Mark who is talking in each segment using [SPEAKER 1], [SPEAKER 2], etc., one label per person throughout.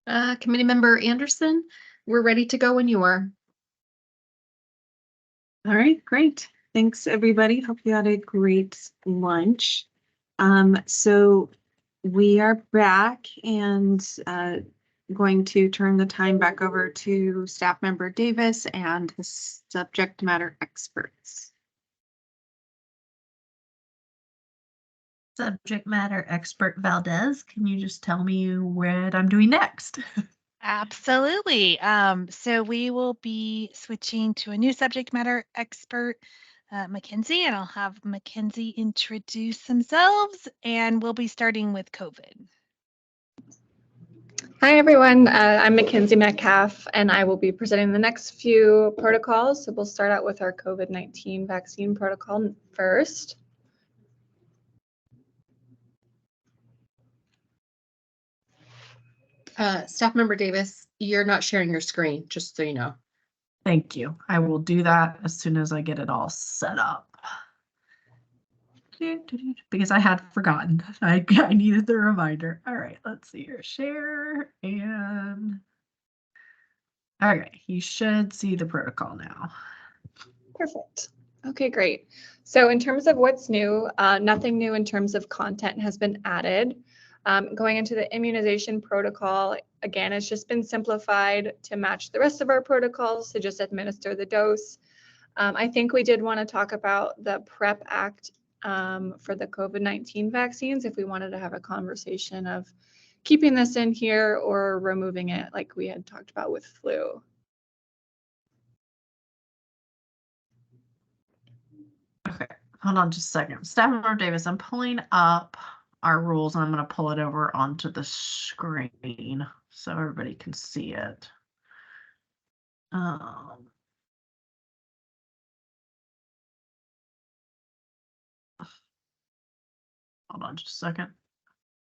[SPEAKER 1] Committee Member Anderson, we're ready to go when you are.
[SPEAKER 2] All right, great. Thanks, everybody. Hope you had a great lunch. So we are back and going to turn the time back over to Staff Member Davis and the subject matter experts.
[SPEAKER 3] Subject matter expert Valdez, can you just tell me what I'm doing next?
[SPEAKER 4] Absolutely. So we will be switching to a new subject matter expert, Mackenzie, and I'll have Mackenzie introduce themselves, and we'll be starting with COVID.
[SPEAKER 5] Hi, everyone. I'm Mackenzie Metcalf, and I will be presenting the next few protocols. So we'll start out with our COVID-19 vaccine protocol first.
[SPEAKER 1] Staff Member Davis, you're not sharing your screen, just so you know.
[SPEAKER 3] Thank you. I will do that as soon as I get it all set up. Because I had forgotten. I needed the reminder. All right, let's see here. Share and. All right, you should see the protocol now.
[SPEAKER 5] Perfect. Okay, great. So in terms of what's new, nothing new in terms of content has been added. Going into the immunization protocol, again, it's just been simplified to match the rest of our protocols to just administer the dose. I think we did want to talk about the PrEP Act for the COVID-19 vaccines, if we wanted to have a conversation of keeping this in here or removing it like we had talked about with flu.
[SPEAKER 3] Okay, hold on just a second. Staff Member Davis, I'm pulling up our rules and I'm going to pull it over onto the screen so everybody can see it. Hold on just a second.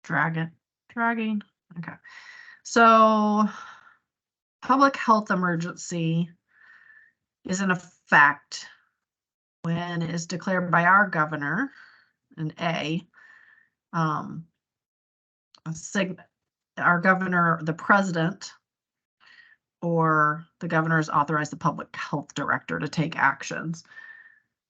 [SPEAKER 3] Dragging. Okay. So public health emergency is in effect when it is declared by our governor, our governor, the president, or the governor has authorized the public health director to take actions.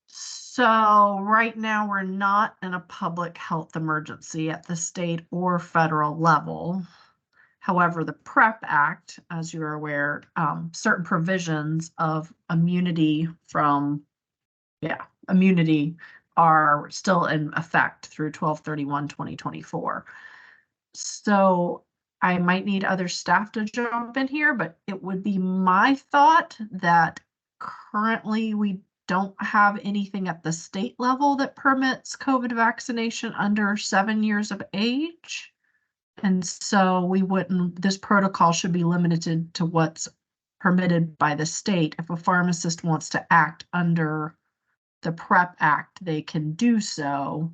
[SPEAKER 3] So right now we're not in a public health emergency at the state or federal level. However, the PrEP Act, as you're aware, certain provisions of immunity are still in effect through 12/31/2024. So I might need other staff to jump in here, but it would be my thought that currently we don't have anything at the state level that permits COVID vaccination under 7 years of age. And so this protocol should be limited to what's permitted by the state. If a pharmacist wants to act under the PrEP Act, they can do so,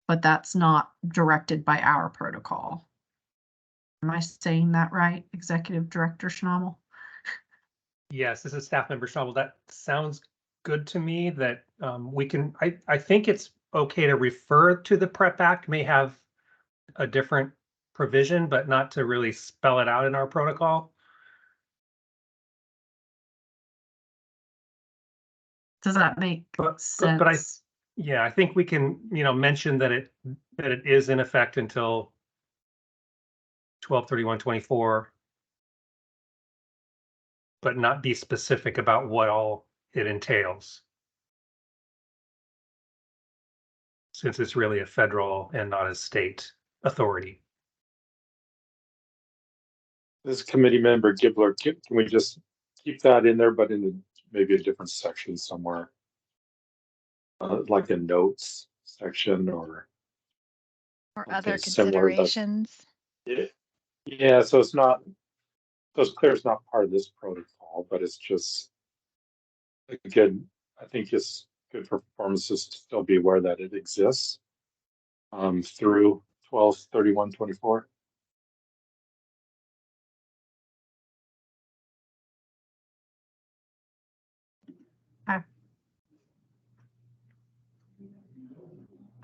[SPEAKER 3] but that's not directed by our protocol. Am I saying that right, Executive Director Schnabel?
[SPEAKER 6] Yes, this is Staff Member Schnabel. That sounds good to me that we can, I think it's okay to refer to the PrEP Act, may have a different provision, but not to really spell it out in our protocol.
[SPEAKER 3] Does that make sense?
[SPEAKER 6] But I think we can, mention that it is in effect until 12/31/24, but not be specific about what all it entails, since it's really a federal and not a state authority.
[SPEAKER 7] This committee member Gibler, can we just keep that in there, but in maybe a different section somewhere, like a notes section or
[SPEAKER 4] other considerations?
[SPEAKER 7] Yeah, so it's clear it's not part of this protocol, but it's just again, I think it's good for pharmacists to still be aware that it exists through 12/31/24.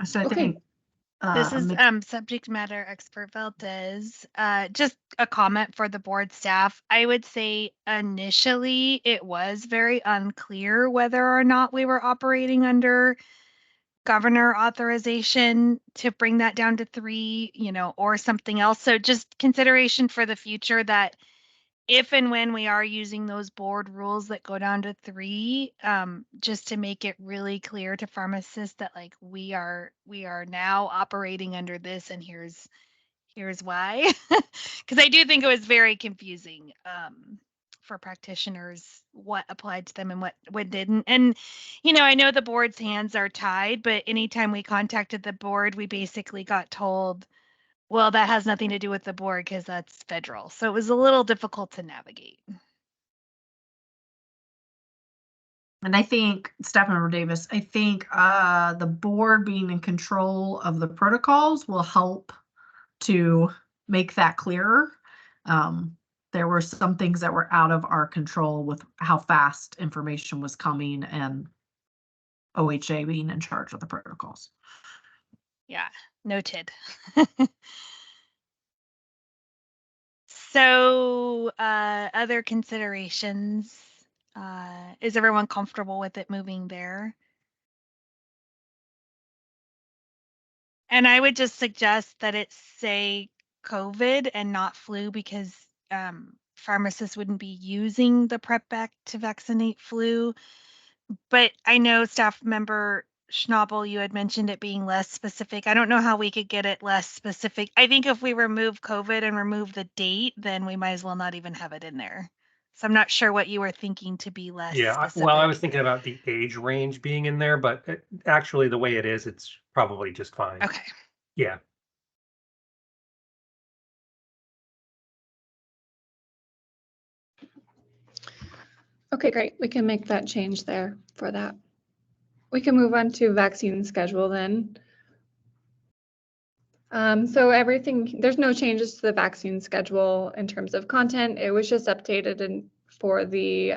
[SPEAKER 3] So I
[SPEAKER 1] Okay.
[SPEAKER 3] think
[SPEAKER 4] This is
[SPEAKER 3] Mc-
[SPEAKER 4] subject matter expert Valdez. Just a comment for the board staff. I would say initially it was very unclear whether or not we were operating under governor authorization to bring that down to 3, or something else. So just consideration for the future that if and when we are using those board rules that go down to 3, just to make it really clear to pharmacists that like we are now operating under this, and here's why. Because I do think it was very confusing for practitioners what applied to them and what didn't. And I know the board's hands are tied, but anytime we contacted the board, we basically got told, well, that has nothing to do with the board because that's federal. So it was a little difficult to navigate.
[SPEAKER 3] And I think, Staff Member Davis, I think the board being in control of the protocols will help to make that clearer. There were some things that were out of our control with how fast information was coming and OHA being in charge of the protocols.
[SPEAKER 4] Yeah, noted. So other considerations, is everyone comfortable with it moving there? And I would just suggest that it say COVID and not flu, because pharmacists wouldn't be using the prep back to vaccinate flu. But I know staff member Schnabel, you had mentioned it being less specific. I don't know how we could get it less specific. I think if we remove COVID and remove the date, then we might as well not even have it in there. So I'm not sure what you were thinking to be less
[SPEAKER 6] Yeah,
[SPEAKER 4] specific.
[SPEAKER 6] well, I was thinking about the age range being in there, but actually the way it is, it's probably just fine.
[SPEAKER 4] Okay.
[SPEAKER 6] Yeah.
[SPEAKER 5] Okay, great. We can make that change there for that. We can move on to vaccine schedule then. So everything, there's no changes to the vaccine schedule in terms of content. It was just updated for the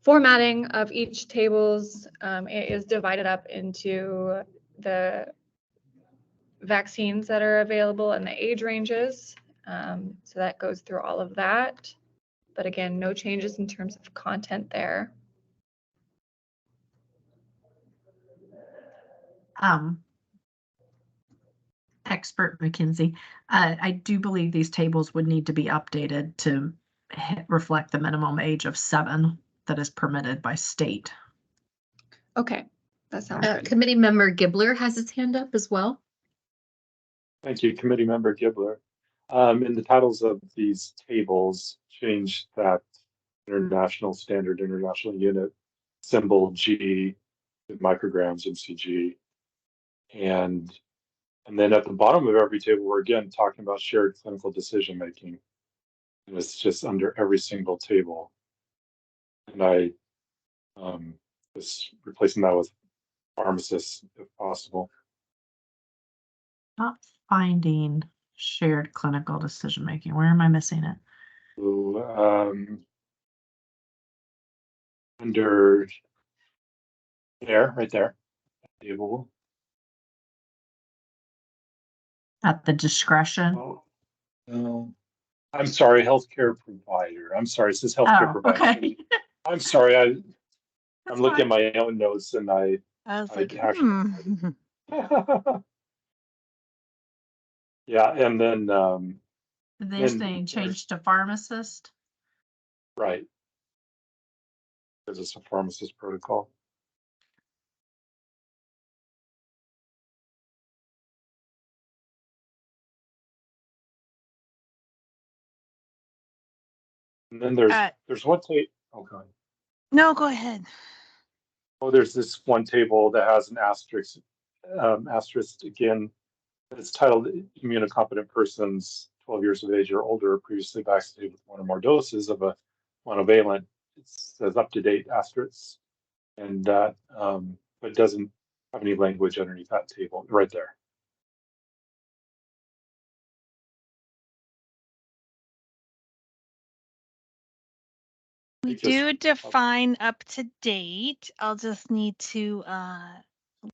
[SPEAKER 5] formatting of each tables. It is divided up into the vaccines that are available and the age ranges. So that goes through all of that. But again, no changes in terms of content there.
[SPEAKER 3] Expert McKinsey, I do believe these tables would need to be updated to reflect the minimum age of 7 that is permitted by state.
[SPEAKER 5] Okay, that sounds good.
[SPEAKER 1] Committee member Gibbler has his hand up as well.
[SPEAKER 7] Thank you, Committee Member Gibbler. In the titles of these tables, change that international standard, international unit symbol G to micrograms mcg. And then at the bottom of every table, we're again talking about shared clinical decision making. And it's just under every single table. And I just replacing that with pharmacists if possible.
[SPEAKER 3] Not finding shared clinical decision making. Where am I missing it?
[SPEAKER 7] So, under there, right there, table.
[SPEAKER 3] At the discretion.
[SPEAKER 7] Oh, no. I'm sorry, healthcare provider. I'm sorry, it says healthcare provider.
[SPEAKER 3] Okay.
[SPEAKER 7] I'm sorry, I'm
[SPEAKER 3] That's
[SPEAKER 7] looking at
[SPEAKER 3] fine.
[SPEAKER 7] my own notes and
[SPEAKER 4] I was like,
[SPEAKER 7] actually. Yeah, and then
[SPEAKER 3] They're saying
[SPEAKER 7] there's-
[SPEAKER 3] change to pharmacist.
[SPEAKER 7] right. Because it's a pharmacist protocol. And then there's one table. Oh, God.
[SPEAKER 4] no, go ahead.
[SPEAKER 7] Oh, there's this one table that has an asterisk again. It's titled immunocompetent persons 12 years of age or older previously vaccinated with 1 or more doses of a monovalent. It says up to date asterisk, and that but doesn't have any language underneath that table right there.
[SPEAKER 4] We do define up to date. I'll just need to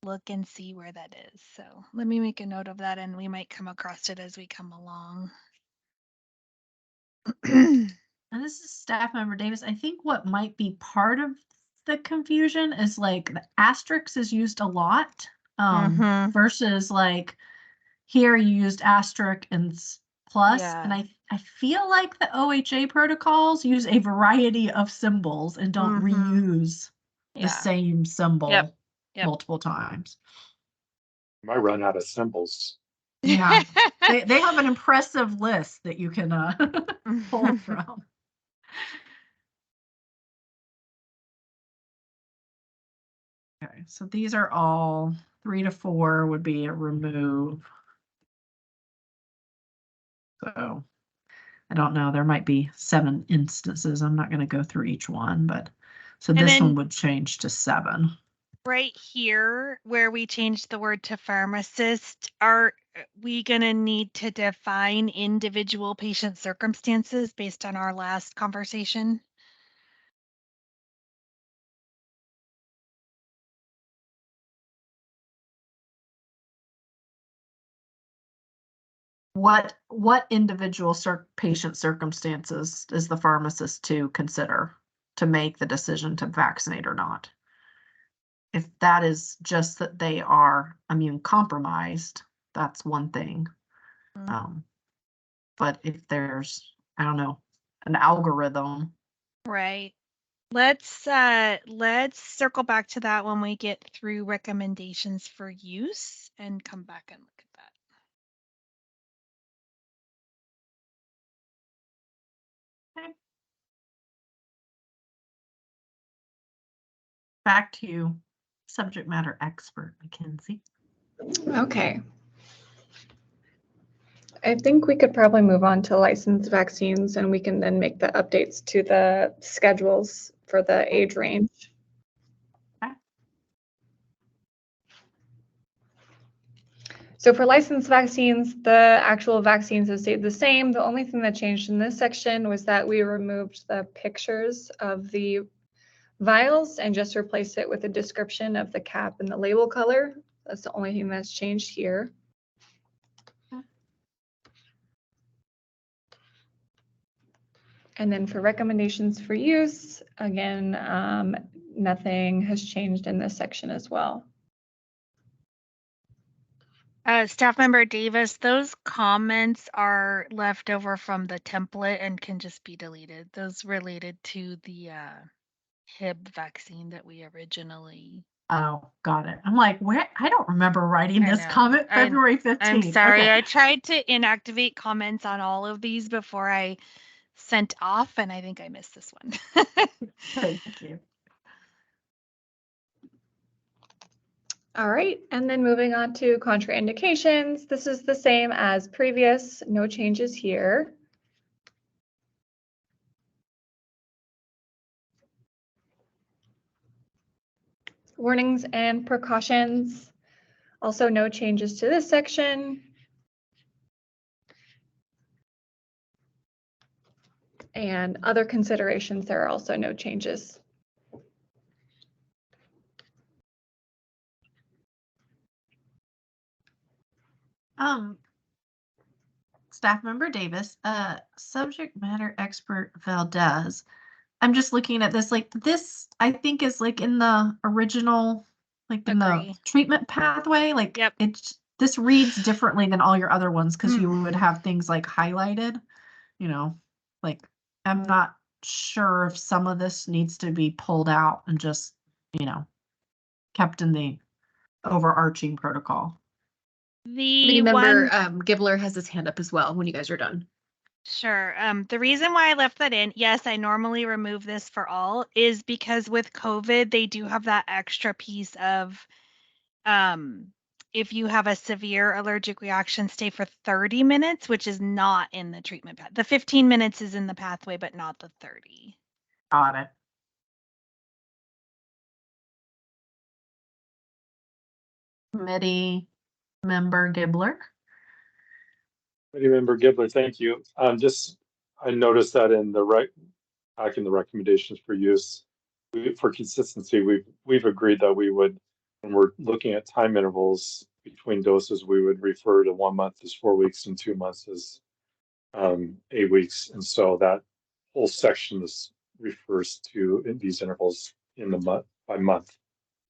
[SPEAKER 4] look and see where that is. So let me make a note of that, and we might come across it as we come along.
[SPEAKER 3] And this is staff member Davis. I think what might be part of the confusion is like the asterisk is used a lot
[SPEAKER 4] Mhm.
[SPEAKER 3] versus like here you used asterisk and plus.
[SPEAKER 4] Yeah.
[SPEAKER 3] And I feel like the OHA protocols use a variety of symbols and don't
[SPEAKER 4] Mhm.
[SPEAKER 3] reuse
[SPEAKER 4] Yeah.
[SPEAKER 3] the same symbol
[SPEAKER 4] Yep.
[SPEAKER 3] multiple times.
[SPEAKER 7] Might run out of symbols.
[SPEAKER 3] Yeah. They have an impressive list that you can pull from. Okay, so these are all 3 to 4 would be a remove. So I don't know, there might be 7 instances. I'm not going to go through each one, but so
[SPEAKER 4] And
[SPEAKER 3] this one
[SPEAKER 4] then-
[SPEAKER 3] would change to 7.
[SPEAKER 4] Right here, where we changed the word to pharmacist, are we going to need to define individual patient circumstances based on our last conversation?
[SPEAKER 3] What individual patient circumstances is the pharmacist to consider to make the decision to vaccinate or not? If that is just that they are immune compromised, that's one thing. But if there's, I don't know, an algorithm.
[SPEAKER 4] Right. Let's circle back to that when we get through recommendations for use and come back and look at that.
[SPEAKER 3] Okay. Back to you, subject matter expert, Mackenzie.
[SPEAKER 5] Okay. I think we could probably move on to licensed vaccines, and we can then make the updates to the schedules for the age range.
[SPEAKER 3] Okay.
[SPEAKER 5] So for licensed vaccines, the actual vaccines have stayed the same. The only thing that changed in this section was that we removed the pictures of the vials and just replaced it with a description of the cap and the label color. That's the only thing that's changed here. And then for recommendations for use, again, nothing has changed in this section as well.
[SPEAKER 4] Staff member Davis, those comments are left over from the template and can just be deleted. Those related to the Hib vaccine that we originally.
[SPEAKER 3] Oh, got it. I'm like, where? I don't remember writing
[SPEAKER 4] I
[SPEAKER 3] this
[SPEAKER 4] know.
[SPEAKER 3] comment February 15th.
[SPEAKER 4] I'm sorry.
[SPEAKER 3] Okay.
[SPEAKER 4] I tried to inactivate comments on all of these before I sent off, and I think I missed this one.
[SPEAKER 3] Thank you.
[SPEAKER 5] All right, and then moving on to contraindications. This is the same as previous, no changes here. Warnings and precautions. Also no changes to this section. And other considerations, there are also no changes.
[SPEAKER 3] Staff member Davis, subject matter expert Valdez. I'm just looking at this, like this, I think is like in the original, like in
[SPEAKER 4] Agree.
[SPEAKER 3] the treatment pathway, like
[SPEAKER 4] Yep.
[SPEAKER 3] this reads differently than all your other ones because you would have things like highlighted, you know, like I'm not sure if some of this needs to be pulled out and just, you know, kept in the overarching protocol.
[SPEAKER 1] Committee member Gibler has his hand up as well when you guys are done.
[SPEAKER 4] Sure. The reason why I left that in, yes, I normally remove this for all, is because with COVID, they do have that extra piece of if you have a severe allergic reaction, stay for 30 minutes, which is not in the treatment path. The 15 minutes is in the pathway, but not the 30.
[SPEAKER 3] Got it. Committee member Gibler.
[SPEAKER 7] Committee member Gibler, thank you. I noticed that in the back in the recommendations for use, for consistency, we've agreed that we would when we're looking at time intervals between doses, we would refer to 1 month as 4 weeks and 2 months as 8 weeks. And so that whole section refers to these intervals in the month by month.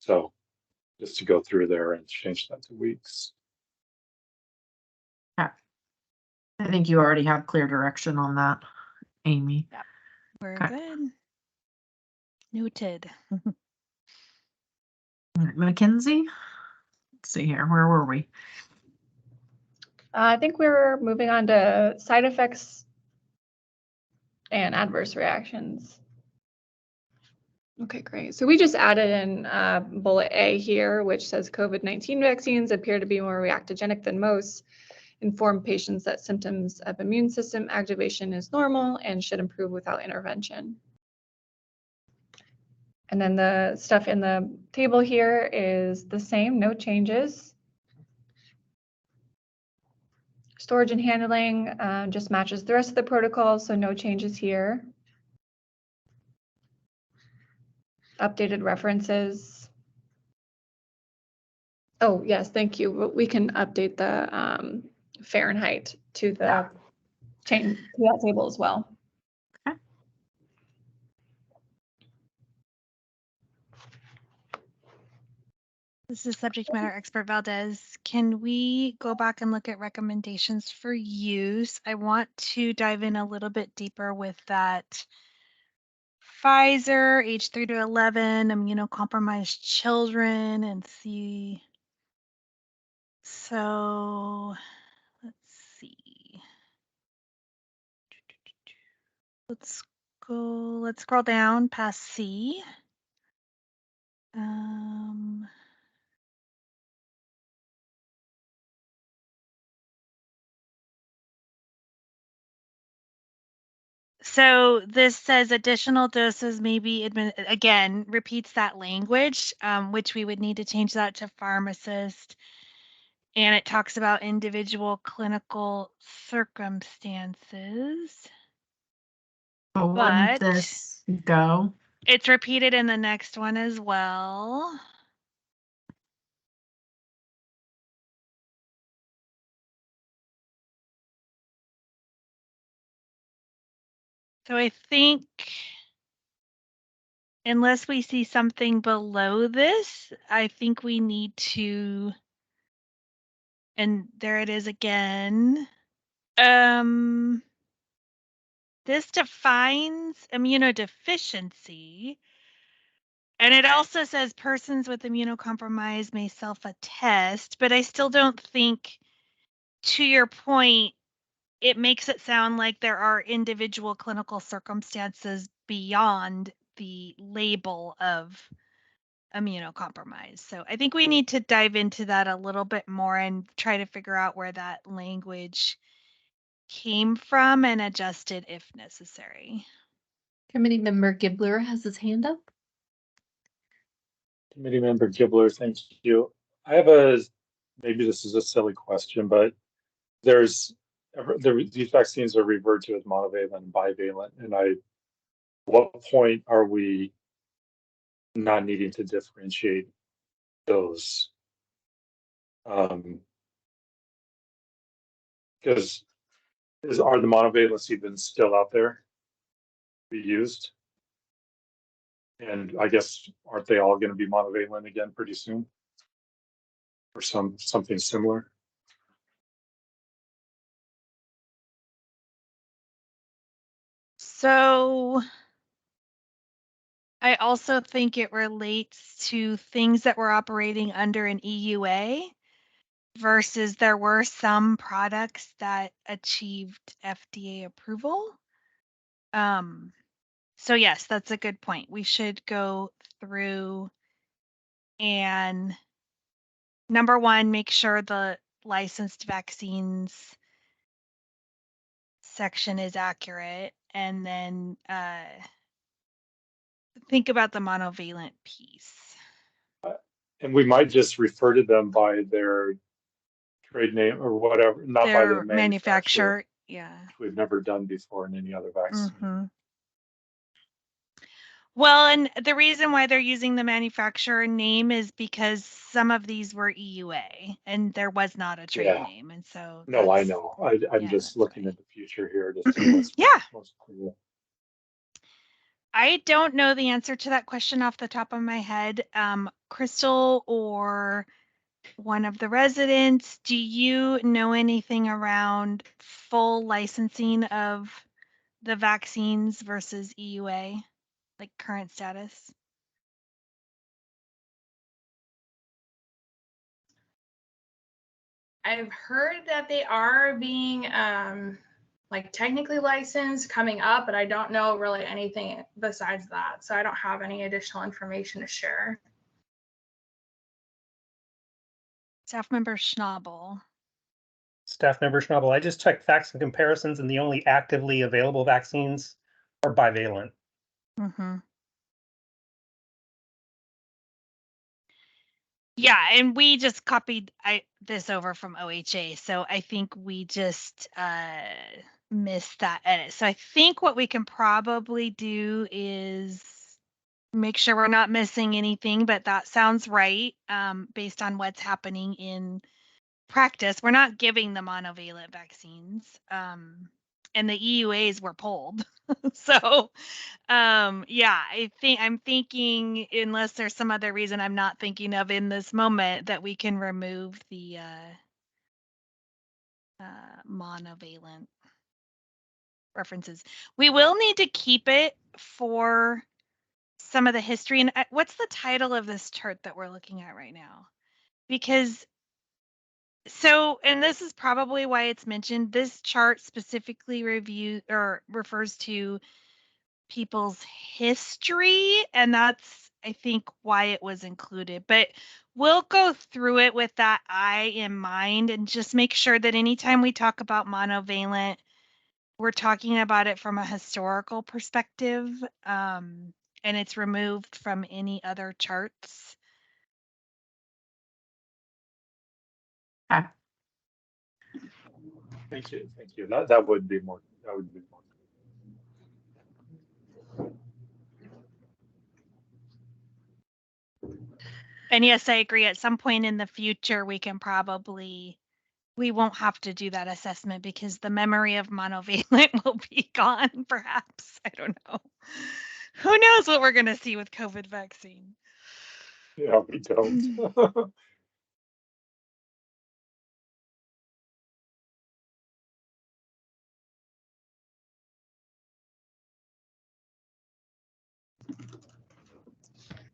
[SPEAKER 7] So just to go through there and change that to weeks.
[SPEAKER 3] I think you already have clear direction on that, Amy.
[SPEAKER 4] We're
[SPEAKER 3] Okay.
[SPEAKER 4] good. Noted.
[SPEAKER 3] All right, Mackenzie. Let's see here. Where were we?
[SPEAKER 5] I think we're moving on to side effects and adverse reactions. Okay, great. So we just added in bullet A here, which says COVID-19 vaccines appear to be more reactogenic than most. Inform patients that symptoms of immune system activation is normal and should improve without intervention. And then the stuff in the table here is the same, no changes. Storage and handling just matches the rest of the protocol, so no changes here. Updated references. Oh, yes, thank you. We can update the Fahrenheit to the change to that table as well.
[SPEAKER 3] Okay.
[SPEAKER 4] This is subject matter expert Valdez. Can we go back and look at recommendations for use? I want to dive in a little bit deeper with that Pfizer, age 3 to 11, immunocompromised children, and see. So let's see. Let's scroll down past C. So this says additional doses may be again, repeats that language, which we would need to change that to pharmacist. And it talks about individual clinical circumstances.
[SPEAKER 3] But wouldn't this go?
[SPEAKER 4] It's repeated in the next one as well. So I think unless we see something below this, I think we need to, and there it is again. This defines immunodeficiency, and it also says persons with immunocompromise may self-attest, but I still don't think, to your point, it makes it sound like there are individual clinical circumstances beyond the label of immunocompromised. So I think we need to dive into that a little bit more and try to figure out where that language came from and adjust it if necessary.
[SPEAKER 1] Committee member Gibler has his hand up.
[SPEAKER 7] Committee member Gibler, thank you. I have maybe this is a silly question, but these vaccines are referred to as monovalent and bivalent, and what point are we not needing to differentiate those? Because are the monovalents even still out there to be used? And I guess aren't they all going to be monovalent again pretty soon, or something similar?
[SPEAKER 4] So I also think it relates to things that were operating under an EUA versus there were some products that achieved FDA approval. So yes, that's a good point. We should go through and number one, make sure the licensed vaccines section is accurate, and then think about the monovalent piece.
[SPEAKER 7] And we might just refer to them by their trade name or whatever, not by the manufacturer.
[SPEAKER 4] Yeah.
[SPEAKER 7] Which we've never done before in any other vaccine.
[SPEAKER 4] Mm-hmm. Well, and the reason why they're using the manufacturer name is because some of these were EUA and there was not a trade
[SPEAKER 7] Yeah.
[SPEAKER 4] name. And so
[SPEAKER 7] No, I
[SPEAKER 4] that's,
[SPEAKER 7] know. I'm
[SPEAKER 4] yeah,
[SPEAKER 7] just
[SPEAKER 4] that's
[SPEAKER 7] looking
[SPEAKER 4] why.
[SPEAKER 7] at the future here to see what's
[SPEAKER 4] Yeah.
[SPEAKER 7] most cool.
[SPEAKER 4] I don't know the answer to that question off the top of my head. Crystal or one of the residents, do you know anything around full licensing of the vaccines versus EUA, like current status?
[SPEAKER 8] I've heard that they are being like technically licensed coming up, but I don't know really anything besides that. So I don't have any additional information to share.
[SPEAKER 4] Staff member Schnabel.
[SPEAKER 6] Staff member Schnabel, I just checked facts and comparisons, and the only actively available vaccines are bivalent.
[SPEAKER 4] Mm-hmm. Yeah, and we just copied this over from OHA, so I think we just missed that edit. So I think what we can probably do is make sure we're not missing anything, but that sounds right based on what's happening in practice. We're not giving the monovalent vaccines, and the EUAs were pulled. So yeah, I'm thinking, unless there's some other reason I'm not thinking of in this moment, that we can remove the monovalent references. We will need to keep it for some of the history. And what's the title of this chart that we're looking at right now? Because and this is probably why it's mentioned, this chart specifically refers to people's history, and that's, I think, why it was included. But we'll go through it with that eye in mind and just make sure that anytime we talk about monovalent, we're talking about it from a historical perspective, and it's removed from any other charts.
[SPEAKER 3] Okay.
[SPEAKER 7] Thank you. Thank you. That would be more. That would be more.
[SPEAKER 4] And yes, I agree. At some point in the future, we won't have to do that assessment because the memory of monovalent will be gone, perhaps. I don't know. Who knows what we're going to see with COVID vaccine?
[SPEAKER 7] Yeah, we don't.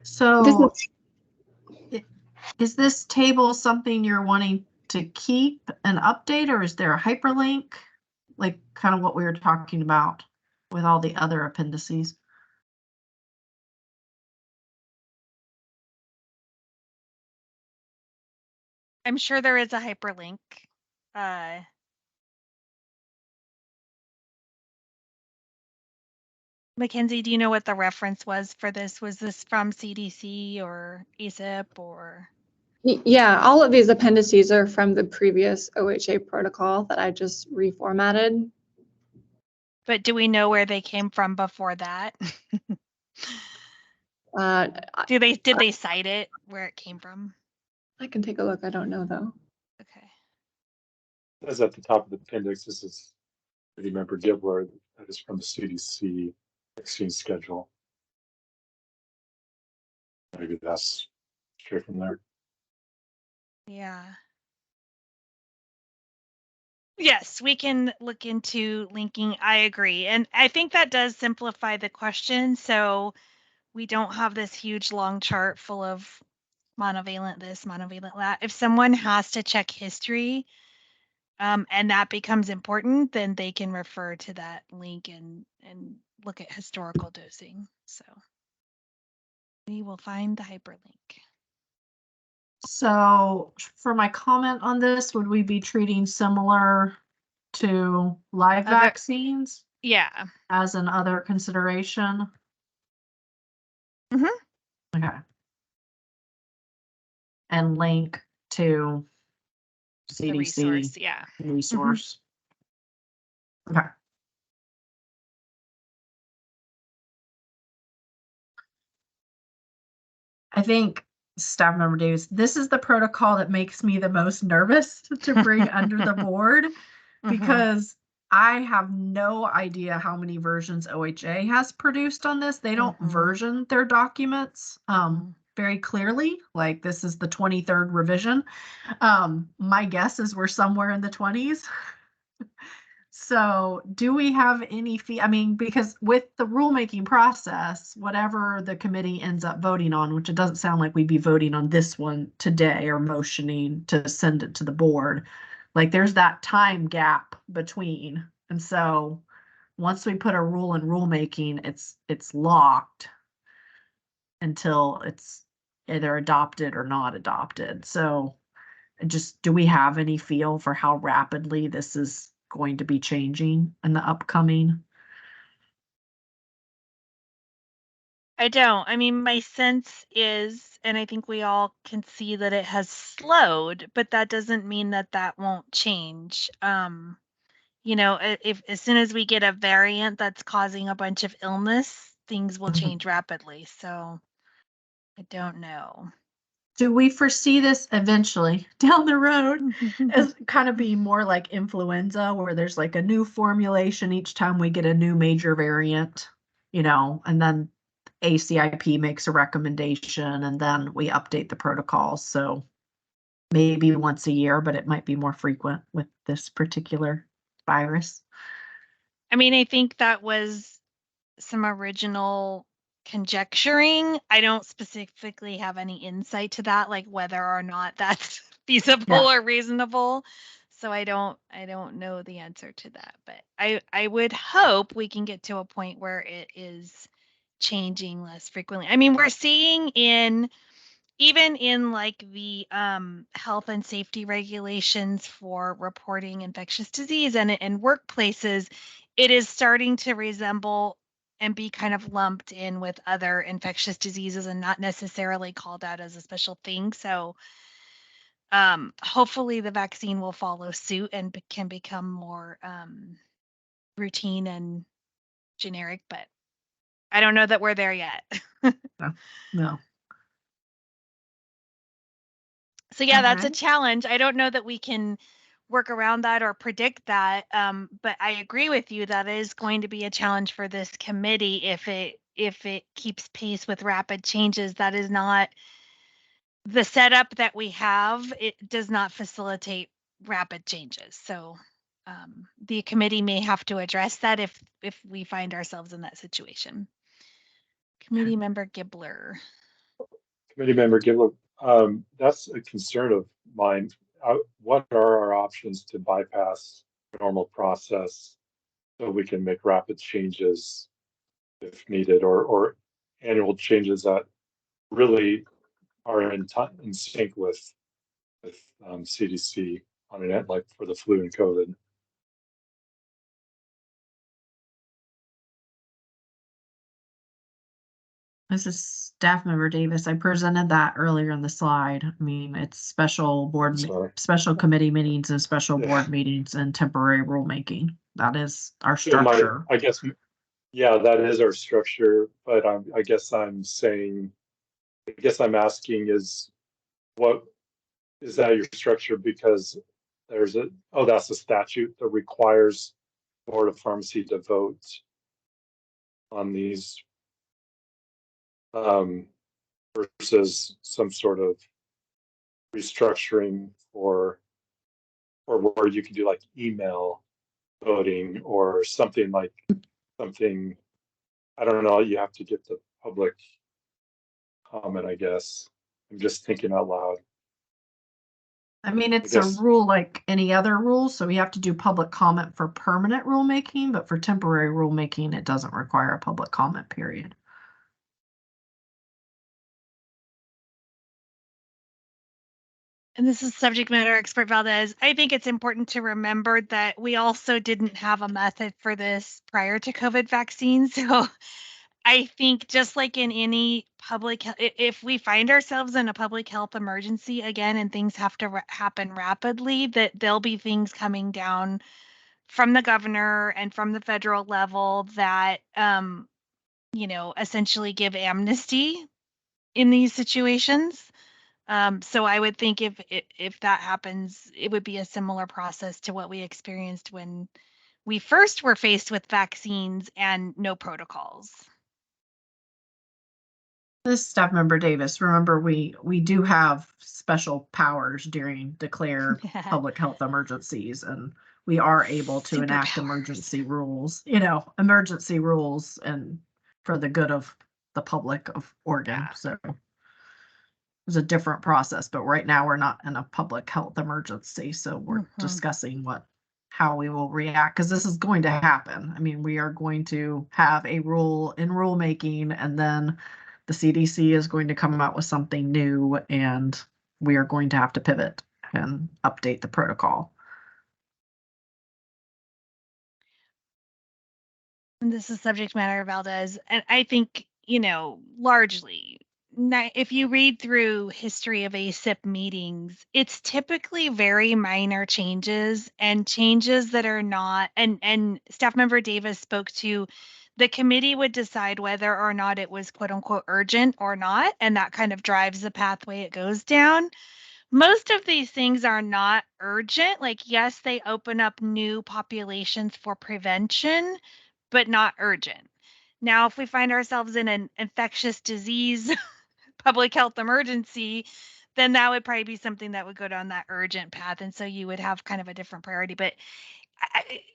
[SPEAKER 3] So is this table something you're wanting to keep and update, or is there a hyperlink? Like kind of what we were talking about with all the other appendices.
[SPEAKER 4] I'm sure there is a hyperlink. Mackenzie, do you know what the reference was for this? Was this from CDC or ACIP or?
[SPEAKER 5] Yeah, all of these appendices are from the previous OHA protocol that I just reformatted.
[SPEAKER 4] But do we know where they came from before that? Did they cite it where it came from?
[SPEAKER 5] I can take a look. I don't know though.
[SPEAKER 4] Okay.
[SPEAKER 7] As at the top of the appendix, this is committee member Gibler. That is from the CDC vaccine schedule. Maybe that's straight from there.
[SPEAKER 4] Yeah. Yes, we can look into linking. I agree. And I think that does simplify the question. So we don't have this huge long chart full of monovalent this, monovalent that. If someone has to check history, and that becomes important, then they can refer to that link and look at historical dosing. So we will find the hyperlink.
[SPEAKER 3] So for my comment on this, would we be treating similar to live vaccines
[SPEAKER 4] Yeah.
[SPEAKER 3] as an other consideration?
[SPEAKER 4] Mm-hmm.
[SPEAKER 3] Okay. And link to CDC
[SPEAKER 4] The resource, yeah.
[SPEAKER 3] resource. Okay. I think staff member Davis, this is the protocol that makes me the most nervous to bring under the board because I have no idea how many versions OHA has produced on this. They don't version their documents very clearly. Like this is the 23rd revision. My guess is we're somewhere in the 20s. So do we have any fee? I mean, because with the rulemaking process, whatever the committee ends up voting on, which it doesn't sound like we'd be voting on this one today or motioning to send it to the board, like there's that time gap between. And so once we put a rule in rulemaking, it's locked until it's either adopted or not adopted. So just, do we have any feel for how rapidly this is going to be changing in the upcoming?
[SPEAKER 4] I don't. I mean, my sense is, and I think we all can see that it has slowed, but that doesn't mean that that won't change. You know, if as soon as we get a variant that's causing a bunch of illness, things will change rapidly. So I don't know.
[SPEAKER 3] Do we foresee this eventually down the road as kind of being more like influenza, where there's like a new formulation each time we get a new major variant, you know, and then ACIP makes a recommendation and then we update the protocols. So maybe once a year, but it might be more frequent with this particular virus.
[SPEAKER 4] I mean, I think that was some original conjecturing. I don't specifically have any insight to that, like whether or not that's feasible or reasonable. So I don't know the answer to that, but I would hope we can get to a point where it is changing less frequently. I mean, we're seeing even in like the health and safety regulations for reporting infectious disease and in workplaces, it is starting to resemble and be kind of lumped in with other infectious diseases and not necessarily called out as a special thing. So hopefully the vaccine will follow suit and can become more routine and generic, but I don't know that we're there yet.
[SPEAKER 3] No.
[SPEAKER 4] So yeah, that's a challenge. I don't know that we can work around that or predict that. But I agree with you that is going to be a challenge for this committee if it keeps pace with rapid changes. That is not the setup that we have. It does not facilitate rapid changes. So the committee may have to address that if we find ourselves in that situation. Committee member Gibler.
[SPEAKER 7] Committee member Gibler, that's a concern of mine. What are our options to bypass the normal process so we can make rapid changes if needed, or annual changes that really are in sync with CDC on an end, like for the flu and COVID?
[SPEAKER 3] This is staff member Davis. I presented that earlier in the slide. I mean, it's special special committee meetings and special board meetings and temporary rulemaking. That is our structure.
[SPEAKER 7] I guess, yeah, that is our structure. But I guess I'm asking is, what is that your structure? Because that's a statute that requires Board of Pharmacy to vote on these, versus some sort of restructuring or where you can do like email voting or something. I don't know, you have to get the public comment, I guess. I'm just thinking out loud.
[SPEAKER 3] I mean, it's a rule like any other rule, so we have to do public comment for permanent rulemaking, but for temporary rulemaking, it doesn't require a public comment period.
[SPEAKER 4] And this is subject matter expert Valdez. I think it's important to remember that we also didn't have a method for this prior to COVID vaccines. So I think just like in any public, if we find ourselves in a public health emergency again and things have to happen rapidly, that there'll be things coming down from the governor and from the federal level that, essentially give amnesty in these situations. So I would think if that happens, it would be a similar process to what we experienced when we first were faced with vaccines and no protocols.
[SPEAKER 3] This staff member Davis, remember we do have special powers during declared public health emergencies, and we are able to enact emergency rules, emergency rules and for the good of the public of Oregon.
[SPEAKER 4] Yeah.
[SPEAKER 3] So it's a different process, but right now we're not in a public health emergency. So we're discussing how we will react, because this is going to happen. I mean, we are going to have a rule in rulemaking, and then the CDC is going to come out with something new, and we are going to have to pivot and update the protocol.
[SPEAKER 4] And this is subject matter, Valdez, and I think, largely, if you read through history of ACIP meetings, it's typically very minor changes and changes that are not, and staff member Davis spoke to, the committee would decide whether or not it was quote unquote urgent or not, and that kind of drives the pathway it goes down. Most of these things are not urgent. Like, yes, they open up new populations for prevention, but not urgent. Now, if we find ourselves in an infectious disease public health emergency, then that would probably be something that would go down that urgent path. And so you would have kind of a different priority. But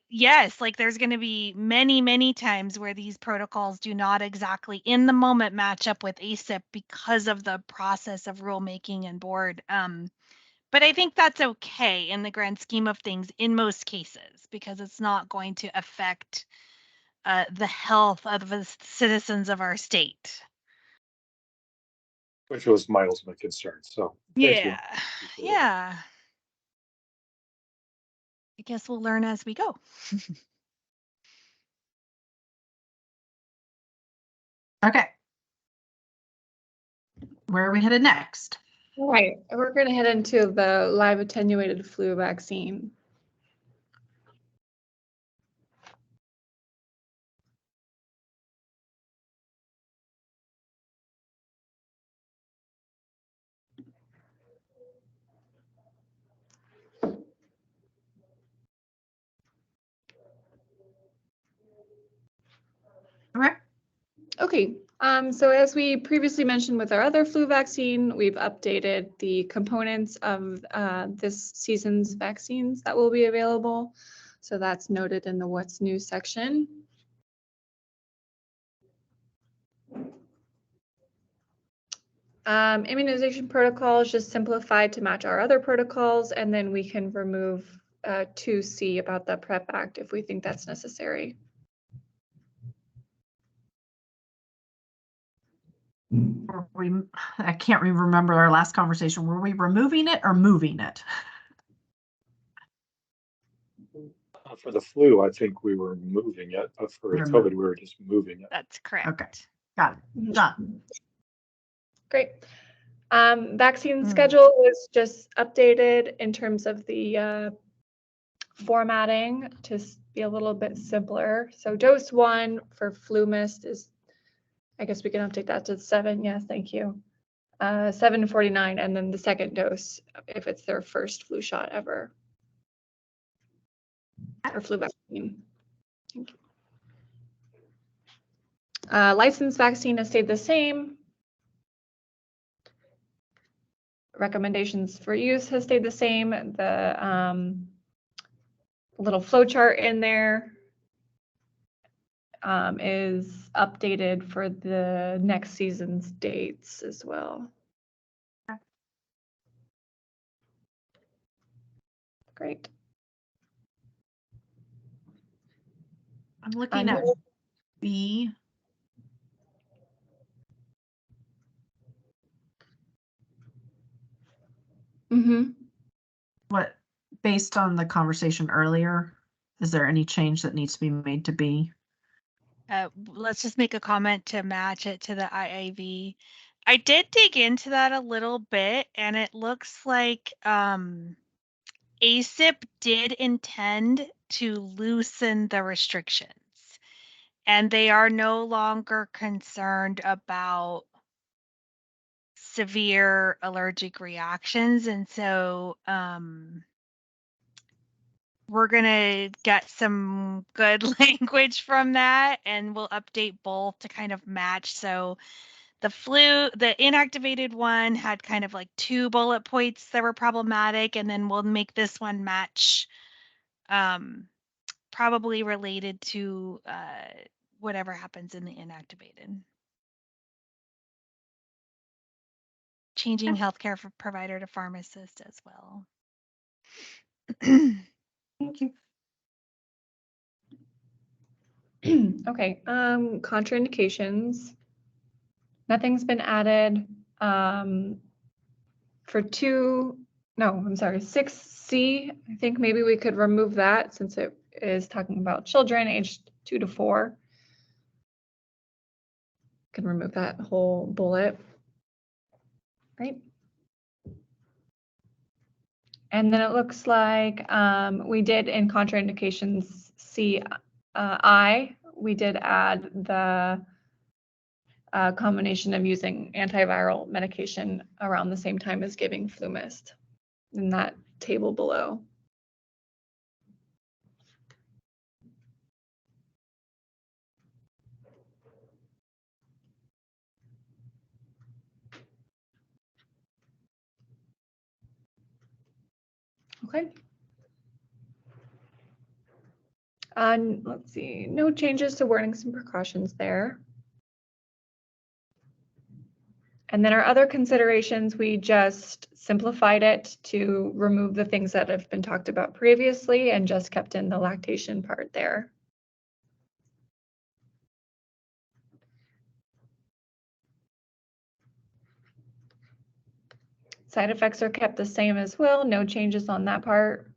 [SPEAKER 4] yes, like there's going to be many, many times where these protocols do not exactly in the moment match up with ACIP because of the process of rulemaking and board. But I think that's okay in the grand scheme of things in most cases, because it's not going to affect the health of the citizens of our state.
[SPEAKER 7] Which was my ultimate concern. So thank you.
[SPEAKER 4] Yeah. I guess we'll learn as we go.
[SPEAKER 3] Okay. Where are we headed next?
[SPEAKER 5] All right, we're going to head into the live attenuated flu vaccine.
[SPEAKER 3] Okay.
[SPEAKER 5] Okay, so as we previously mentioned with our other flu vaccine, we've updated the components of this season's vaccines that will be available. So that's noted in the What's New section. Immunization protocol is just simplified to match our other protocols, and then we can remove 2C about the PrEP Act if we think that's necessary.
[SPEAKER 3] I can't remember our last conversation. Were we removing it or moving it?
[SPEAKER 7] For the flu, I think we were moving it, but for COVID, we were just moving it.
[SPEAKER 4] That's correct.
[SPEAKER 3] Okay, got it. Done.
[SPEAKER 5] Great. Vaccine schedule was just updated in terms of the formatting to be a little bit simpler. So dose 1 for FluMist is, I guess we can update that to 7. Yes, thank you. 7:49, and then the second dose if it's their first flu shot ever. Or flu vaccine. Thank you. Licensed vaccine has stayed the same. Recommendations for use has stayed the same. The little flowchart in there is updated for the next season's dates as well. Great.
[SPEAKER 3] I'm looking at B. What, based on the conversation earlier, is there any change that needs to be made to B?
[SPEAKER 4] Let's just make a comment to match it to the IAV. I did dig into that a little bit, and it looks like ACIP did intend to loosen the restrictions, and they are no longer concerned about severe allergic reactions. And so we're going to get some good language from that, and we'll update both to kind of match. So the inactivated one had kind of like 2 bullet points that were problematic, and then we'll make this one match probably related to whatever happens in the inactivated. Changing healthcare provider to pharmacist as well.
[SPEAKER 2] Thank you.
[SPEAKER 5] Okay, contraindications. Nothing's been added. For 6C, I think maybe we could remove that since it is talking about children aged 2 to 4. Can remove that whole bullet. Right. And then it looks like we did in contraindications CI, we did add the combination of using antiviral medication around the same time as giving flu mist in that table below. Okay. Let's see, no changes to warnings and precautions there. And then our other considerations, we just simplified it to remove the things that have been talked about previously and just kept in the lactation part there. Side effects are kept the same as well, no changes on that part.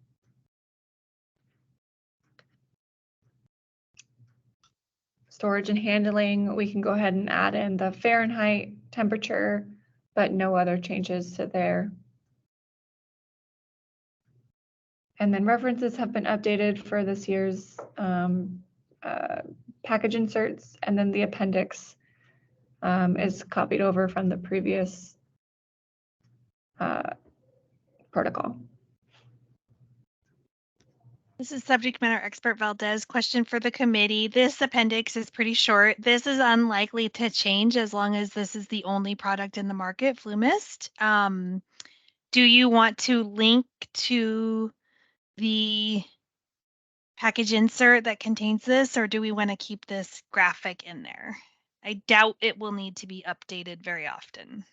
[SPEAKER 5] Storage and handling, we can go ahead and add in the Fahrenheit temperature, but no other changes to there. And then references have been updated for this year's package inserts, and then the appendix is copied over from the previous protocol.
[SPEAKER 4] This is subject matter expert Valdez. Question for the committee. This appendix is pretty short. This is unlikely to change as long as this is the only product in the market, flu mist. Do you want to link to the package insert that contains this, or do we want to keep this graphic in there? I doubt it will need to be updated very often.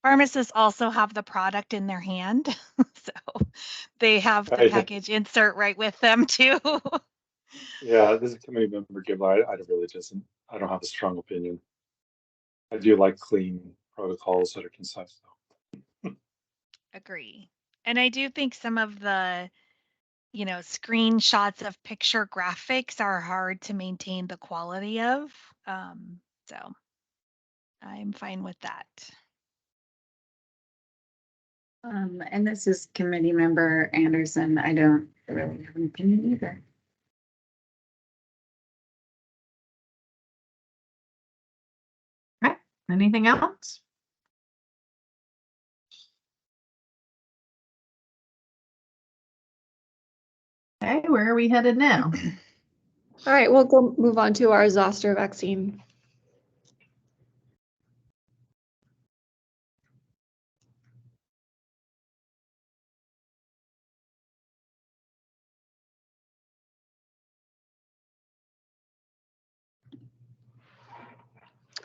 [SPEAKER 4] Pharmacists also have the product in their hand, so they have the package insert right with them too.
[SPEAKER 7] Yeah, this is committee member Gibler. I don't have a strong opinion. I do like clean protocols that are concise though.
[SPEAKER 4] Agree. And I do think some of the, screenshots of picture graphics are hard to maintain the quality of. So I'm fine with that.
[SPEAKER 9] And this is committee member Anderson. I don't really have an opinion either.
[SPEAKER 3] Okay, anything else? Okay, where are we headed now?
[SPEAKER 5] All right, we'll go move on to our zoster vaccine.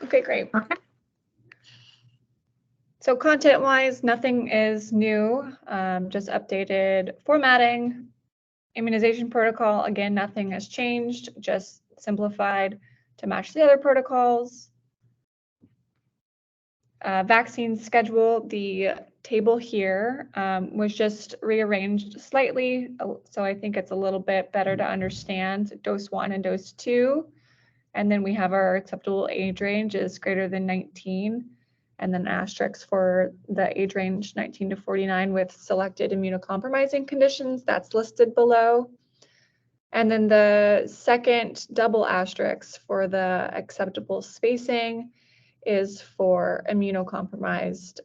[SPEAKER 5] Okay, great.
[SPEAKER 3] Okay.
[SPEAKER 5] So content-wise, nothing is new, just updated formatting. Immunization protocol, again, nothing has changed, just simplified to match the other protocols. Vaccine schedule, the table here was just rearranged slightly, so I think it's a little bit better to understand dose 1 and dose 2. And then we have our acceptable age range is greater than 19, and then asterisks for the age range 19 to 49 with selected immunocompromising conditions, that's listed below. And then the second double asterisk for the acceptable spacing is for immunocompromised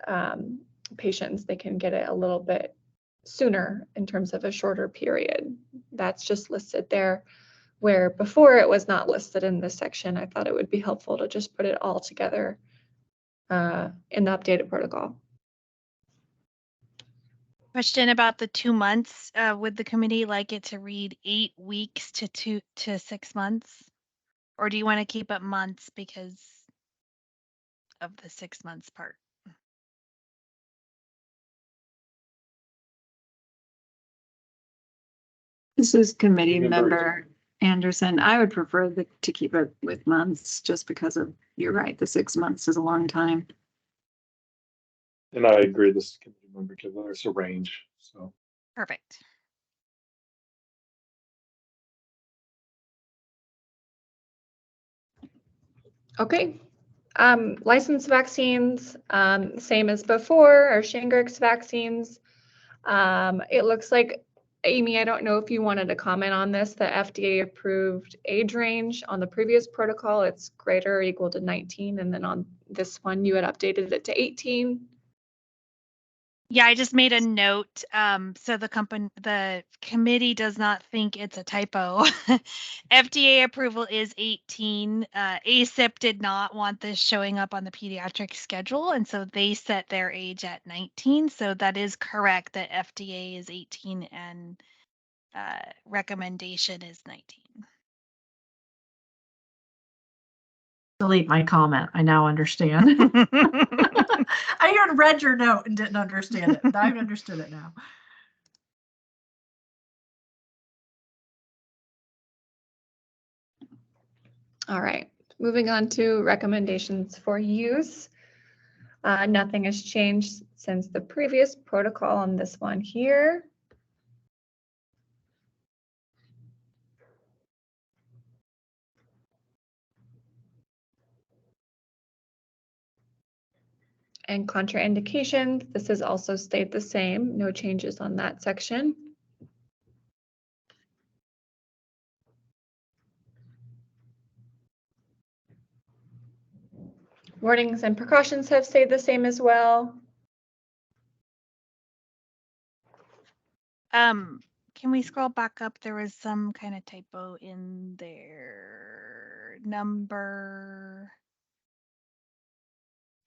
[SPEAKER 5] patients. They can get it a little bit sooner in terms of a shorter period. That's just listed there, where before it was not listed in this section. I thought it would be helpful to just put it all together in the updated protocol.
[SPEAKER 4] Question about the 2 months. Would the committee like it to read 8 weeks to 6 months? Or do you want to keep it months because of the 6 months part?
[SPEAKER 2] This is committee
[SPEAKER 7] Member-
[SPEAKER 2] member Anderson. I would prefer to keep it with months just because of, you're right, the 6 months is a long time.
[SPEAKER 7] And I agree, this committee member, because there's a range, so.
[SPEAKER 4] Perfect.
[SPEAKER 5] Okay. Licensed vaccines, same as before, our Shingrix vaccines. It looks like, Amy, I don't know if you wanted to comment on this, the FDA approved age range on the previous protocol, it's greater or equal to 19, and then on this one, you had updated it to 18.
[SPEAKER 4] Yeah, I just made a note. So the committee does not think it's a typo. FDA approval is 18. ACIP did not want this showing up on the pediatric schedule, and so they set their age at 19. So that is correct that FDA is 18 and recommendation is 19.
[SPEAKER 3] Delete my comment. I now understand. I had read your note and didn't understand it. I've understood it now.
[SPEAKER 5] All right, moving on to recommendations for use. Nothing has changed since the previous protocol on this one here. And contraindications, this has also stayed the same, no changes on that section. Warnings and precautions have stayed the same as well.
[SPEAKER 4] Can we scroll back up? There was some kind of typo in there. Number.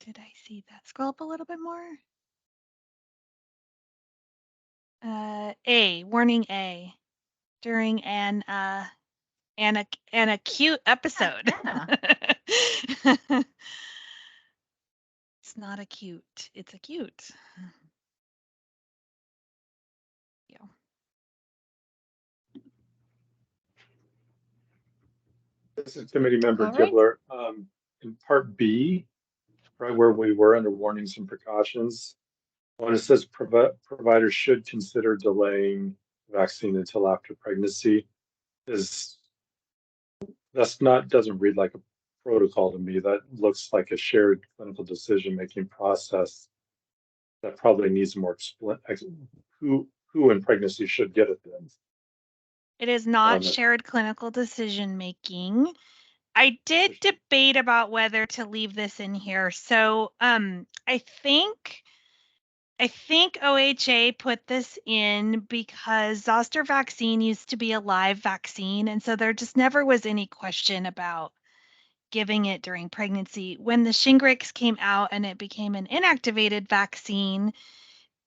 [SPEAKER 4] Did I see that? Scroll up a little bit more. Warning A. During an acute episode.
[SPEAKER 3] Yeah.
[SPEAKER 4] It's not acute. It's acute. Yeah.
[SPEAKER 7] This is committee member
[SPEAKER 5] All right.
[SPEAKER 7] Gibler. In part B, right where we were under warnings and precautions, when it says providers should consider delaying vaccine until after pregnancy, doesn't read like a protocol to me. That looks like a shared clinical decision-making process that probably needs more who in pregnancy should get it then.
[SPEAKER 4] It is not shared clinical decision making. I did debate about whether to leave this in here. So I think OHA put this in because zoster vaccine used to be a live vaccine, and so there just never was any question about giving it during pregnancy. When the Shingrix came out and it became an inactivated vaccine,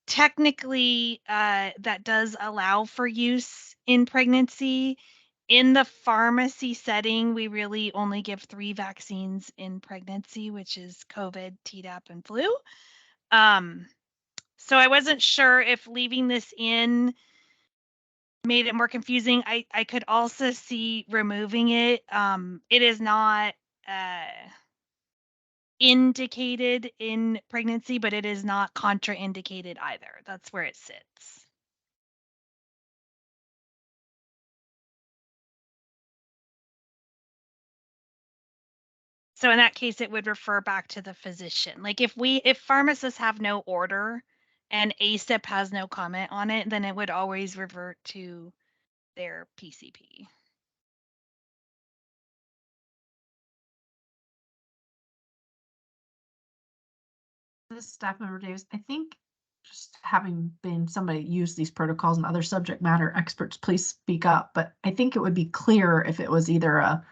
[SPEAKER 4] technically that does allow for use in pregnancy. In the pharmacy setting, we really only give 3 vaccines in pregnancy, which is COVID, Tdap, and flu. So I wasn't sure if leaving this in made it more confusing. I could also see removing it. It is not indicated in pregnancy, but it is not contraindicated either. That's where it sits. So in that case, it would refer back to the physician. Like if pharmacists have no order and ACIP has no comment on it, then it would always revert to their PCP.
[SPEAKER 3] This staff member Davis, I think just having been somebody use these protocols and other subject matter experts, please speak up. But I think it would be clear if it was either a,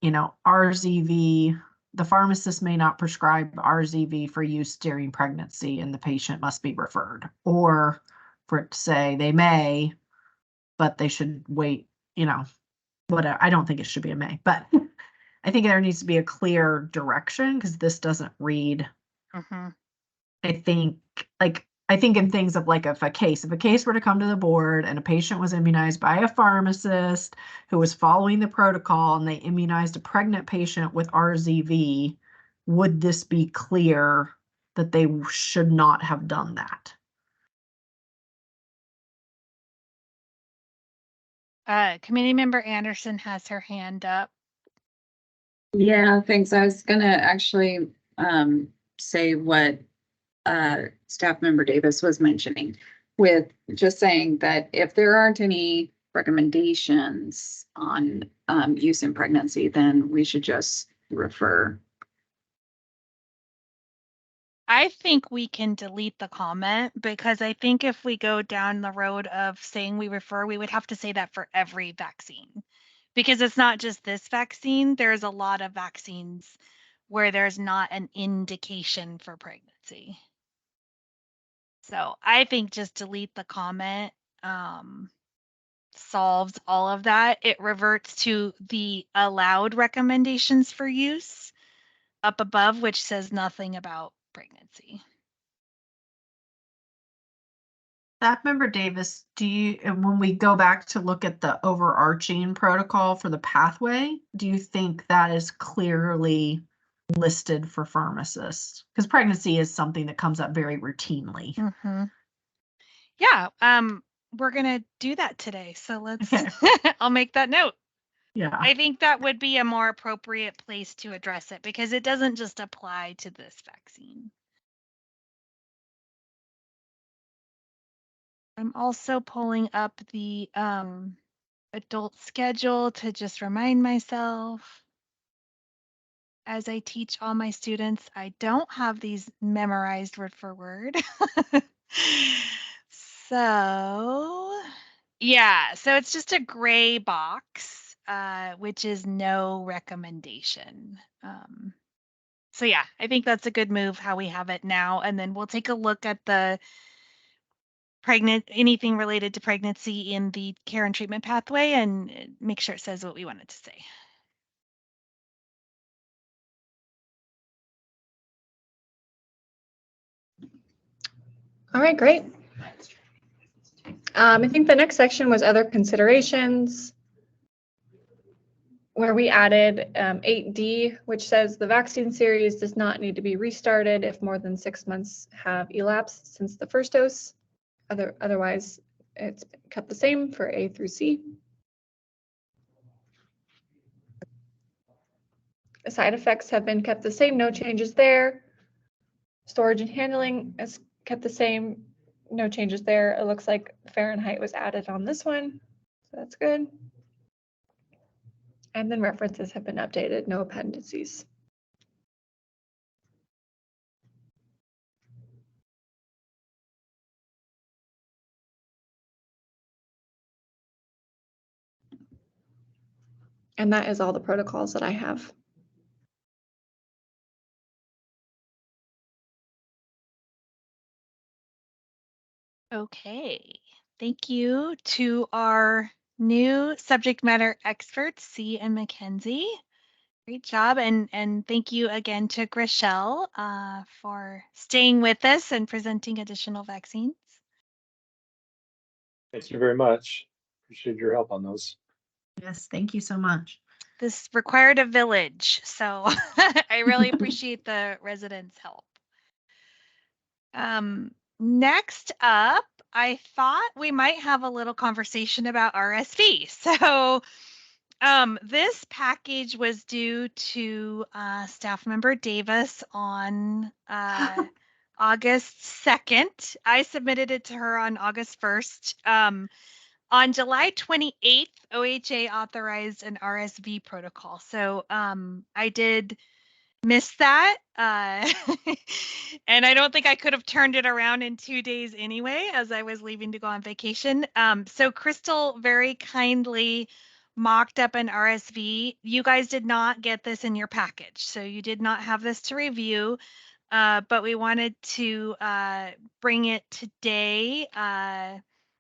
[SPEAKER 3] RZV, the pharmacist may not prescribe RZV for use during pregnancy and the patient must be referred, or for it to say they may, but they should wait, whatever. I don't think it should be a may, but I think there needs to be a clear direction because this doesn't read.
[SPEAKER 4] Mm-hmm.
[SPEAKER 3] I think in things of like if a case were to come to the board and a patient was immunized by a pharmacist who was following the protocol and they immunized a pregnant patient with RZV, would this be clear that they should not have done that?
[SPEAKER 4] Committee member Anderson has her hand up.
[SPEAKER 9] Yeah, thanks. I was gonna actually say what staff member Davis was mentioning, with just saying that if there aren't any recommendations on use in pregnancy, then we should just refer.
[SPEAKER 4] I think we can delete the comment because I think if we go down the road of saying we refer, we would have to say that for every vaccine, because it's not just this vaccine. There's a lot of vaccines where there's not an indication for pregnancy. So I think just delete the comment solves all of that. It reverts to the allowed recommendations for use up above, which says nothing about pregnancy.
[SPEAKER 3] Staff member Davis, when we go back to look at the overarching protocol for the pathway, do you think that is clearly listed for pharmacists? Because pregnancy is something that comes up very routinely.
[SPEAKER 4] Mm-hmm. Yeah, we're gonna do that today. So let's,
[SPEAKER 3] Okay.
[SPEAKER 4] I'll make that note.
[SPEAKER 3] Yeah.
[SPEAKER 4] I think that would be a more appropriate place to address it because it doesn't just apply to this vaccine. I'm also pulling up the adult schedule to just remind myself as I teach all my students. I don't have these memorized word for word. So yeah, so it's just a gray box, which is no recommendation. So yeah, I think that's a good move how we have it now. And then we'll take a look at the anything related to pregnancy in the care and treatment pathway and make sure it says what we want it to say.
[SPEAKER 5] All right, great. I think the next section was other considerations, where we added 8D, which says the vaccine series does not need to be restarted if more than 6 months have elapsed since the first dose. Otherwise, it's kept the same for A through C. The side effects have been kept the same, no changes there. Storage and handling is kept the same, no changes there. It looks like Fahrenheit was added on this one, so that's good. And then references have been updated, no appendices. And that is all the protocols that I have.
[SPEAKER 4] Okay, thank you to our new subject matter experts, C and Mackenzie. Great job, and thank you again to Grishelle for staying with us and presenting additional vaccines.
[SPEAKER 7] Thank you very much. Appreciate your help on those.
[SPEAKER 3] Yes, thank you so much.
[SPEAKER 4] This required a village, so I really appreciate the residents' help. Next up, I thought we might have a little conversation about RSV. So this package was due to staff member Davis on August 2nd. I submitted it to her on August 1st. On July 28th, OHA authorized an RSV protocol. So I did miss that. And I don't think I could have turned it around in 2 days anyway, as I was leaving to go on vacation. So Crystal very kindly mocked up an RSV. You guys did not get this in your package, so you did not have this to review. But we wanted to bring it today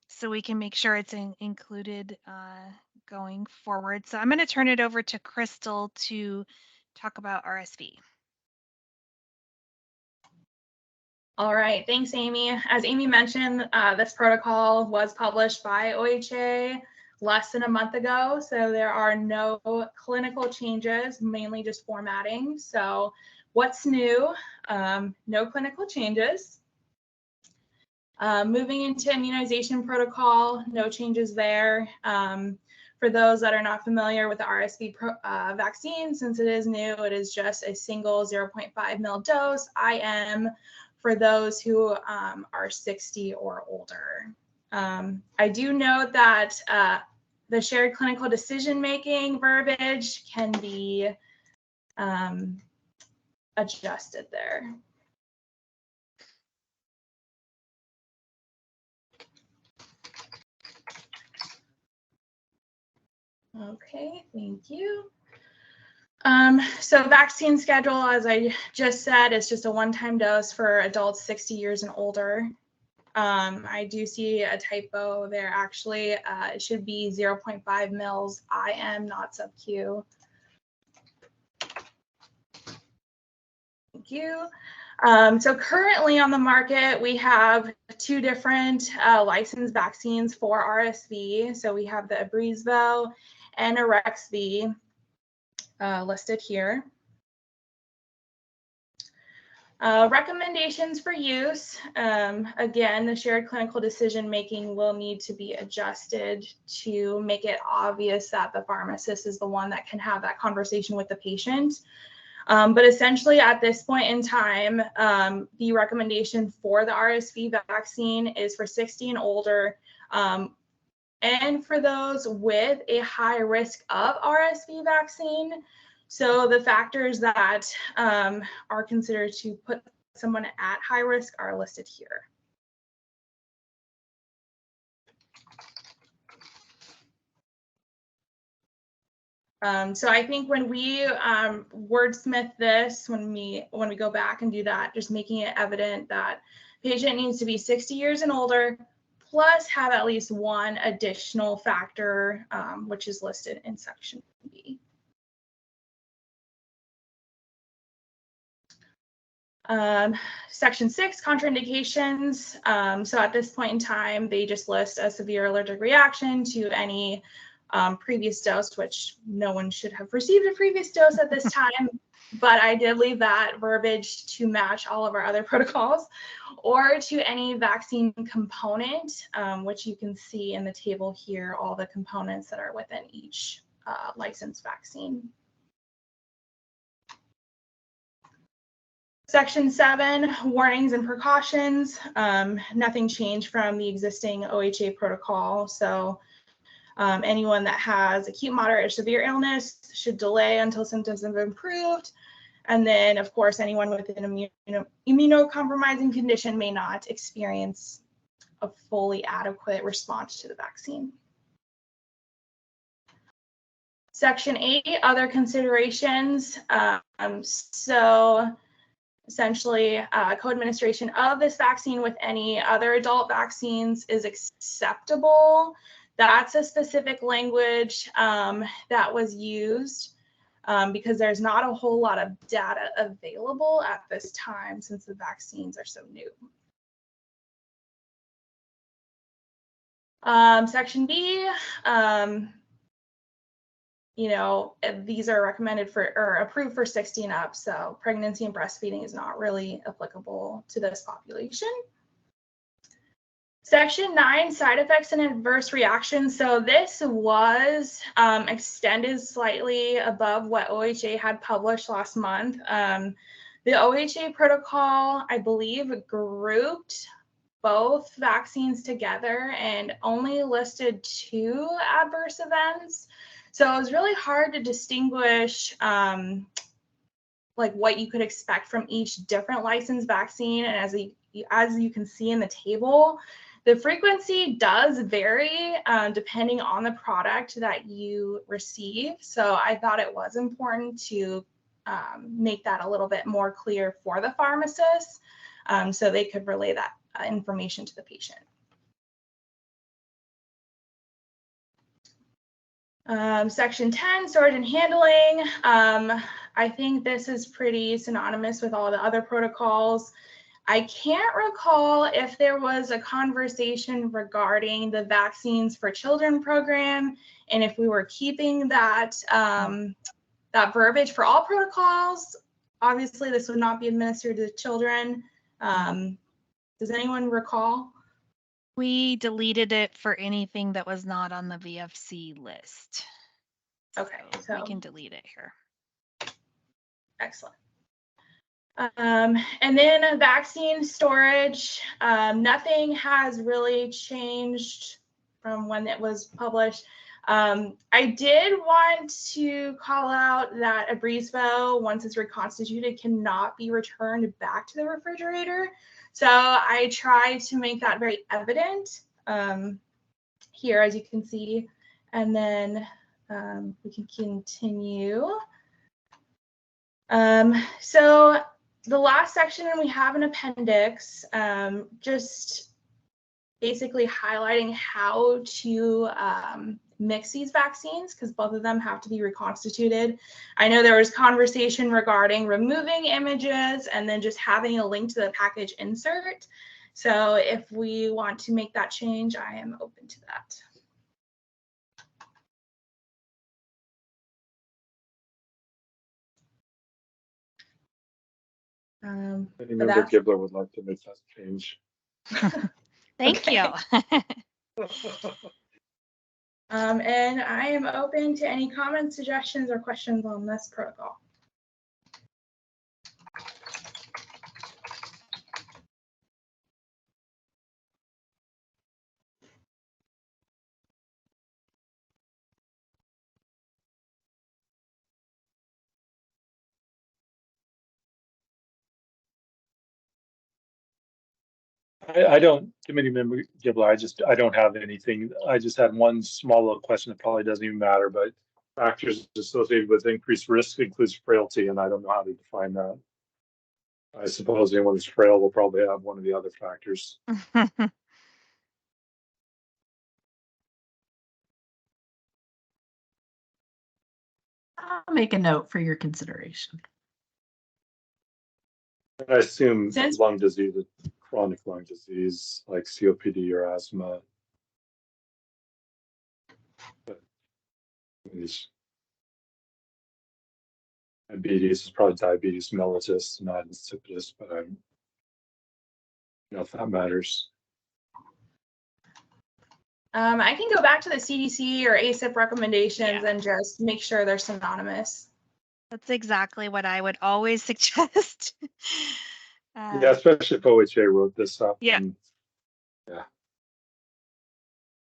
[SPEAKER 4] so we can make sure it's included going forward. So I'm going to turn it over to Crystal to talk about RSV.
[SPEAKER 8] All right, thanks, Amy. As Amy mentioned, this protocol was published by OHA less than a month ago, so there are no clinical changes, mainly just formatting. So what's new? No clinical changes. Moving into immunization protocol, no changes there. For those that are not familiar with the RSV vaccine, since it is new, it is just a single 0.5 ml dose IM for those who are 60 or older. I do note that the shared clinical decision-making verbiage can be adjusted there. Okay, thank you. So vaccine schedule, as I just said, is just a one-time dose for adults 60 years and older. I do see a typo there. Actually, it should be 0.5 mils IM, not sub-Q. Thank you. So currently on the market, we have two different licensed vaccines for RSV. So we have the Abrysvo and Arexvy listed here. Recommendations for use. Again, the shared clinical decision making will need to be adjusted to make it obvious that the pharmacist is the one that can have that conversation with the patient. But essentially at this point in time, the recommendation for the RSV vaccine is for 60 and older, and for those with a high risk of RSV vaccine. So the factors that are considered to put someone at high risk are listed here. So I think when we wordsmith this, when we go back and do that, just making it evident that patient needs to be 60 years and older, plus have at least one additional factor, which is listed in section B. Section 6, contraindications. So at this point in time, they just list a severe allergic reaction to any previous dose, which no one should have received a previous dose at this time, but I did leave that verbiage to match all of our other protocols, or to any vaccine component, which you can see in the table here, all the components that are within each licensed vaccine. Section 7, warnings and precautions. Nothing changed from the existing OHA protocol. So anyone that has acute, moderate, or severe illness should delay until symptoms have improved. And then, of course, anyone with an immunocompromising condition may not experience a fully adequate response to the vaccine. Section 8, other considerations. So essentially, co-administration of this vaccine with any other adult vaccines is acceptable. That's a specific language that was used because there's not a whole lot of data available at this time since the vaccines are so new. Section B, you know, these are recommended for or approved for 60 and up, so pregnancy and breastfeeding is not really applicable to this population. Section 9, side effects and adverse reactions. So this was extended slightly above what OHA had published last month. The OHA protocol, I believe, grouped both vaccines together and only listed 2 adverse events. So it was really hard to distinguish like what you could expect from each different licensed vaccine. And as you can see in the table, the frequency does vary depending on the product that you receive. So I thought it was important to make that a little bit more clear for the pharmacists so they could relay that information to the patient. Section 10, storage and handling. I think this is pretty synonymous with all the other protocols. I can't recall if there was a conversation regarding the Vaccines for Children program and if we were keeping that, that verbiage for all protocols. Obviously, this would not be administered to children. Does anyone recall?
[SPEAKER 4] We deleted it for anything that was not on the VFC list.
[SPEAKER 8] Okay,
[SPEAKER 4] so we can delete it here.
[SPEAKER 8] Excellent. And then vaccine storage, nothing has really changed from when it was published. I did want to call out that Abrysvo, once it's reconstituted, cannot be returned back to the refrigerator. So I tried to make that very evident here, as you can see. And then we can continue. So the last section, we have an appendix, just basically highlighting how to mix these vaccines, because both of them have to be reconstituted. I know there was conversation regarding removing images and then just having a link to the package insert. So if we want to make that change, I am open to that.
[SPEAKER 7] Any member Gibler would like to make that change.
[SPEAKER 4] Thank you.
[SPEAKER 8] And I am open to any comments, suggestions, or questions on this protocol.
[SPEAKER 7] I don't, committee member Gibler, I don't have anything. I just had one small little question that probably doesn't even matter, but factors associated with increased risk includes frailty, and I don't know how to define that. I suppose anyone who's frail will probably have one of the other factors.
[SPEAKER 3] I'll make a note for your consideration.
[SPEAKER 7] I assume lung disease, chronic lung disease like COPD or asthma. But diabetes is probably diabetes mellitus, not insipidus, but I don't know if that matters.
[SPEAKER 8] I can go back to the CDC or ACIP recommendations and just make sure they're synonymous.
[SPEAKER 4] That's exactly what I would always suggest.
[SPEAKER 7] Yeah, especially if OHA wrote this up.
[SPEAKER 4] Yeah.
[SPEAKER 7] Yeah.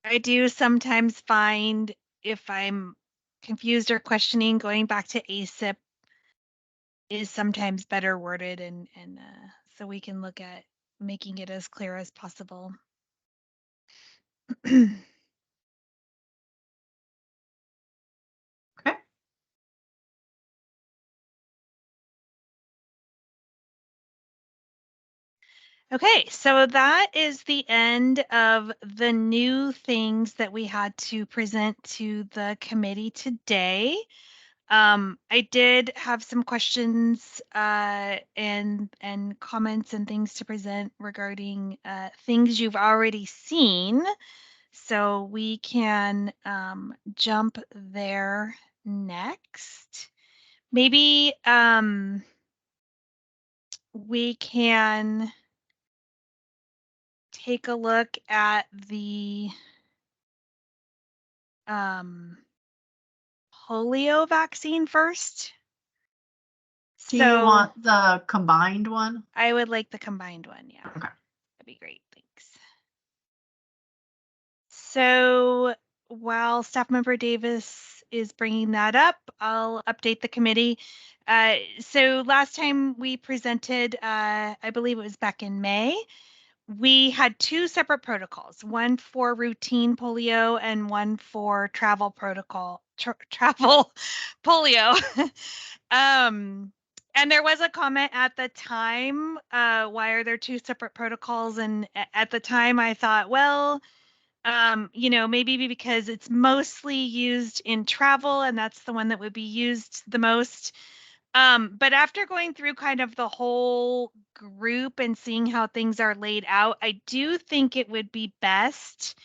[SPEAKER 4] I do sometimes find if I'm confused or questioning, going back to ACIP is sometimes better worded, and so we can look at making it as clear as possible.
[SPEAKER 3] Okay.
[SPEAKER 4] Okay, so that is the end of the new things that we had to present to the committee today. I did have some questions and comments and things to present regarding things you've already seen. So we can jump there next. Maybe we can take a look at the polio vaccine first.
[SPEAKER 3] Do you want the combined one?
[SPEAKER 4] I would like the combined one, yeah.
[SPEAKER 3] Okay.
[SPEAKER 4] be great. Thanks. So while Staff Member Davis is bringing that up, I'll update the committee. So last time we presented, I believe it was back in May, we had two separate protocols, one for routine polio and one for travel protocol, travel polio. And there was a comment at the time, why are there two separate protocols? And at the time I thought, well, maybe because it's mostly used in travel and that's the one that would be used the most. But after going through kind of the whole group and seeing how things are laid out, I do think it would be best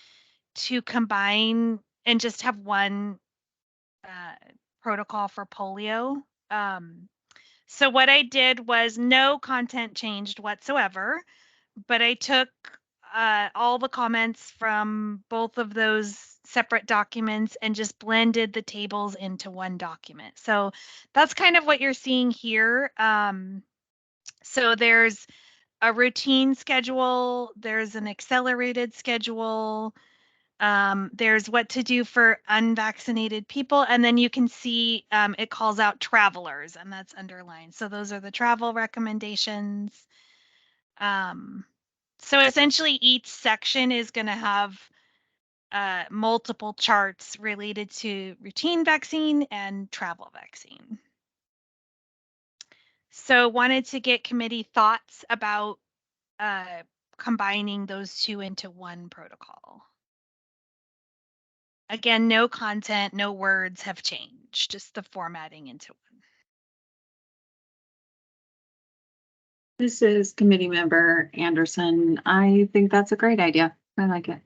[SPEAKER 4] to combine and just have one protocol for polio. So what I did was no content changed whatsoever, but I took all the comments from both of those separate documents and just blended the tables into one document. So that's kind of what you're seeing here. So there's a routine schedule, there's an accelerated schedule, there's what to do for unvaccinated people, and then you can see it calls out travelers, and that's underlined. So those are the travel recommendations. So essentially each section is going to have multiple charts related to routine vaccine and travel vaccine. So wanted to get committee thoughts about combining those two into one protocol. Again, no content, no words have changed, just the formatting into one.
[SPEAKER 2] This is Committee Member Anderson. I think that's a great idea. I like it.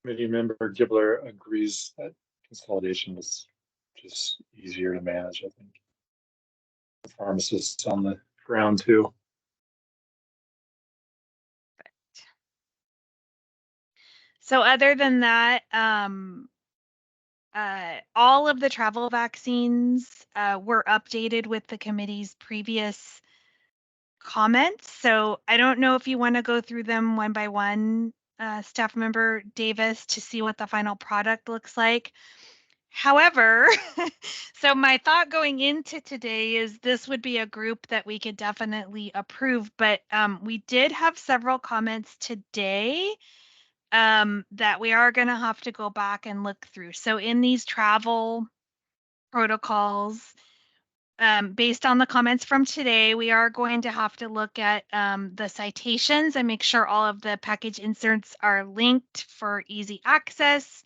[SPEAKER 7] Committee Member Gibler agrees that consolidation is just easier to manage, I think. The pharmacists on the ground too.
[SPEAKER 4] So other than that, all of the travel vaccines were updated with the committee's previous comments. So I don't know if you want to go through them one by one, Staff Member Davis, to see what the final product looks like. However, so my thought going into today is this would be a group that we could definitely approve, but we did have several comments today that we are going to have to go back and look through. So in these travel protocols, based on the comments from today, we are going to have to look at the citations and make sure all of the package inserts are linked for easy access.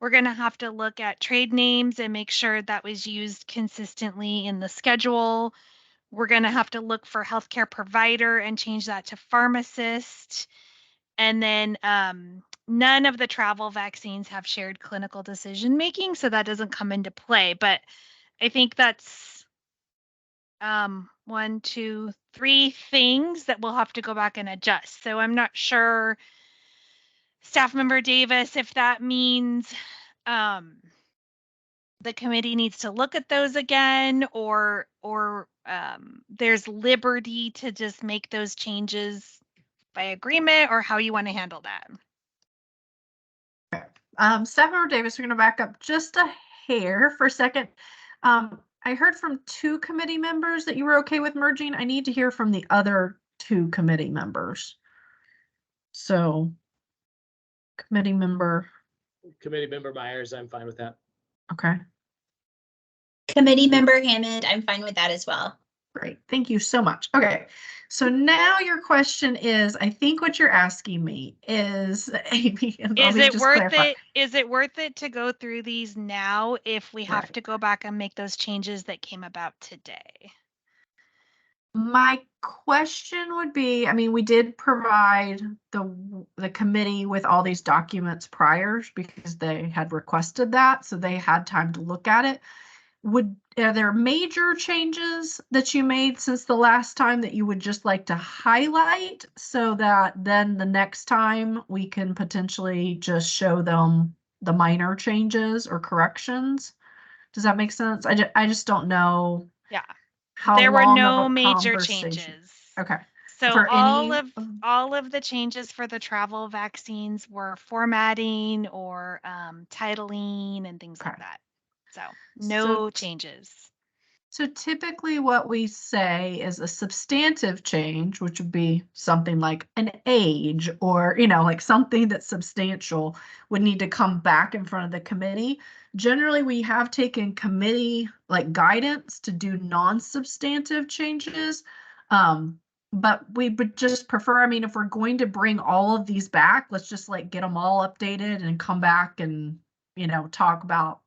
[SPEAKER 4] We're going to have to look at trade names and make sure that was used consistently in the schedule. We're going to have to look for healthcare provider and change that to pharmacist. And then none of the travel vaccines have shared clinical decision making, so that doesn't come into play. But I think that's 1, 2, 3 things that we'll have to go back and adjust. So I'm not sure, Staff Member Davis, if that means the committee needs to look at those again, or there's liberty to just make those changes by agreement, or how you want to handle that.
[SPEAKER 3] Staff Member Davis, we're going to back up just a hair for a second. I heard from 2 committee members that you were okay with merging. I need to hear from the other 2 committee members. So, Committee Member
[SPEAKER 10] Myers, I'm fine with that.
[SPEAKER 3] Okay.
[SPEAKER 11] Committee Member Hammond, I'm fine with that as well.
[SPEAKER 3] Great, thank you so much. Okay, so now your question is, I think what you're asking me is, Amy,
[SPEAKER 4] is it worth it? Is it worth it to go through these now if we have to go back and make those changes that came about today?
[SPEAKER 3] My question would be, I mean, we did provide the committee with all these documents prior because they had requested that, so they had time to look at it. Are there major changes that you made since the last time that you would just like to highlight so that then the next time we can potentially just show them the minor changes or corrections? Does that make sense? I just don't know.
[SPEAKER 4] Yeah.
[SPEAKER 3] How
[SPEAKER 4] there were
[SPEAKER 3] long
[SPEAKER 4] no
[SPEAKER 3] of a
[SPEAKER 4] major
[SPEAKER 3] conversation.
[SPEAKER 4] changes.
[SPEAKER 3] Okay.
[SPEAKER 4] So
[SPEAKER 3] For
[SPEAKER 4] all
[SPEAKER 3] any
[SPEAKER 4] of the changes for the travel vaccines were formatting or titling and things like
[SPEAKER 3] Okay.
[SPEAKER 4] that. So no
[SPEAKER 3] So-
[SPEAKER 4] changes.
[SPEAKER 3] So typically what we say is a substantive change, which would be something like an age or, like something that's substantial would need to come back in front of the committee. Generally, we have taken committee like guidance to do non-substantive changes. But we would just prefer, if we're going to bring all of these back, let's just like get them all updated and come back and, talk about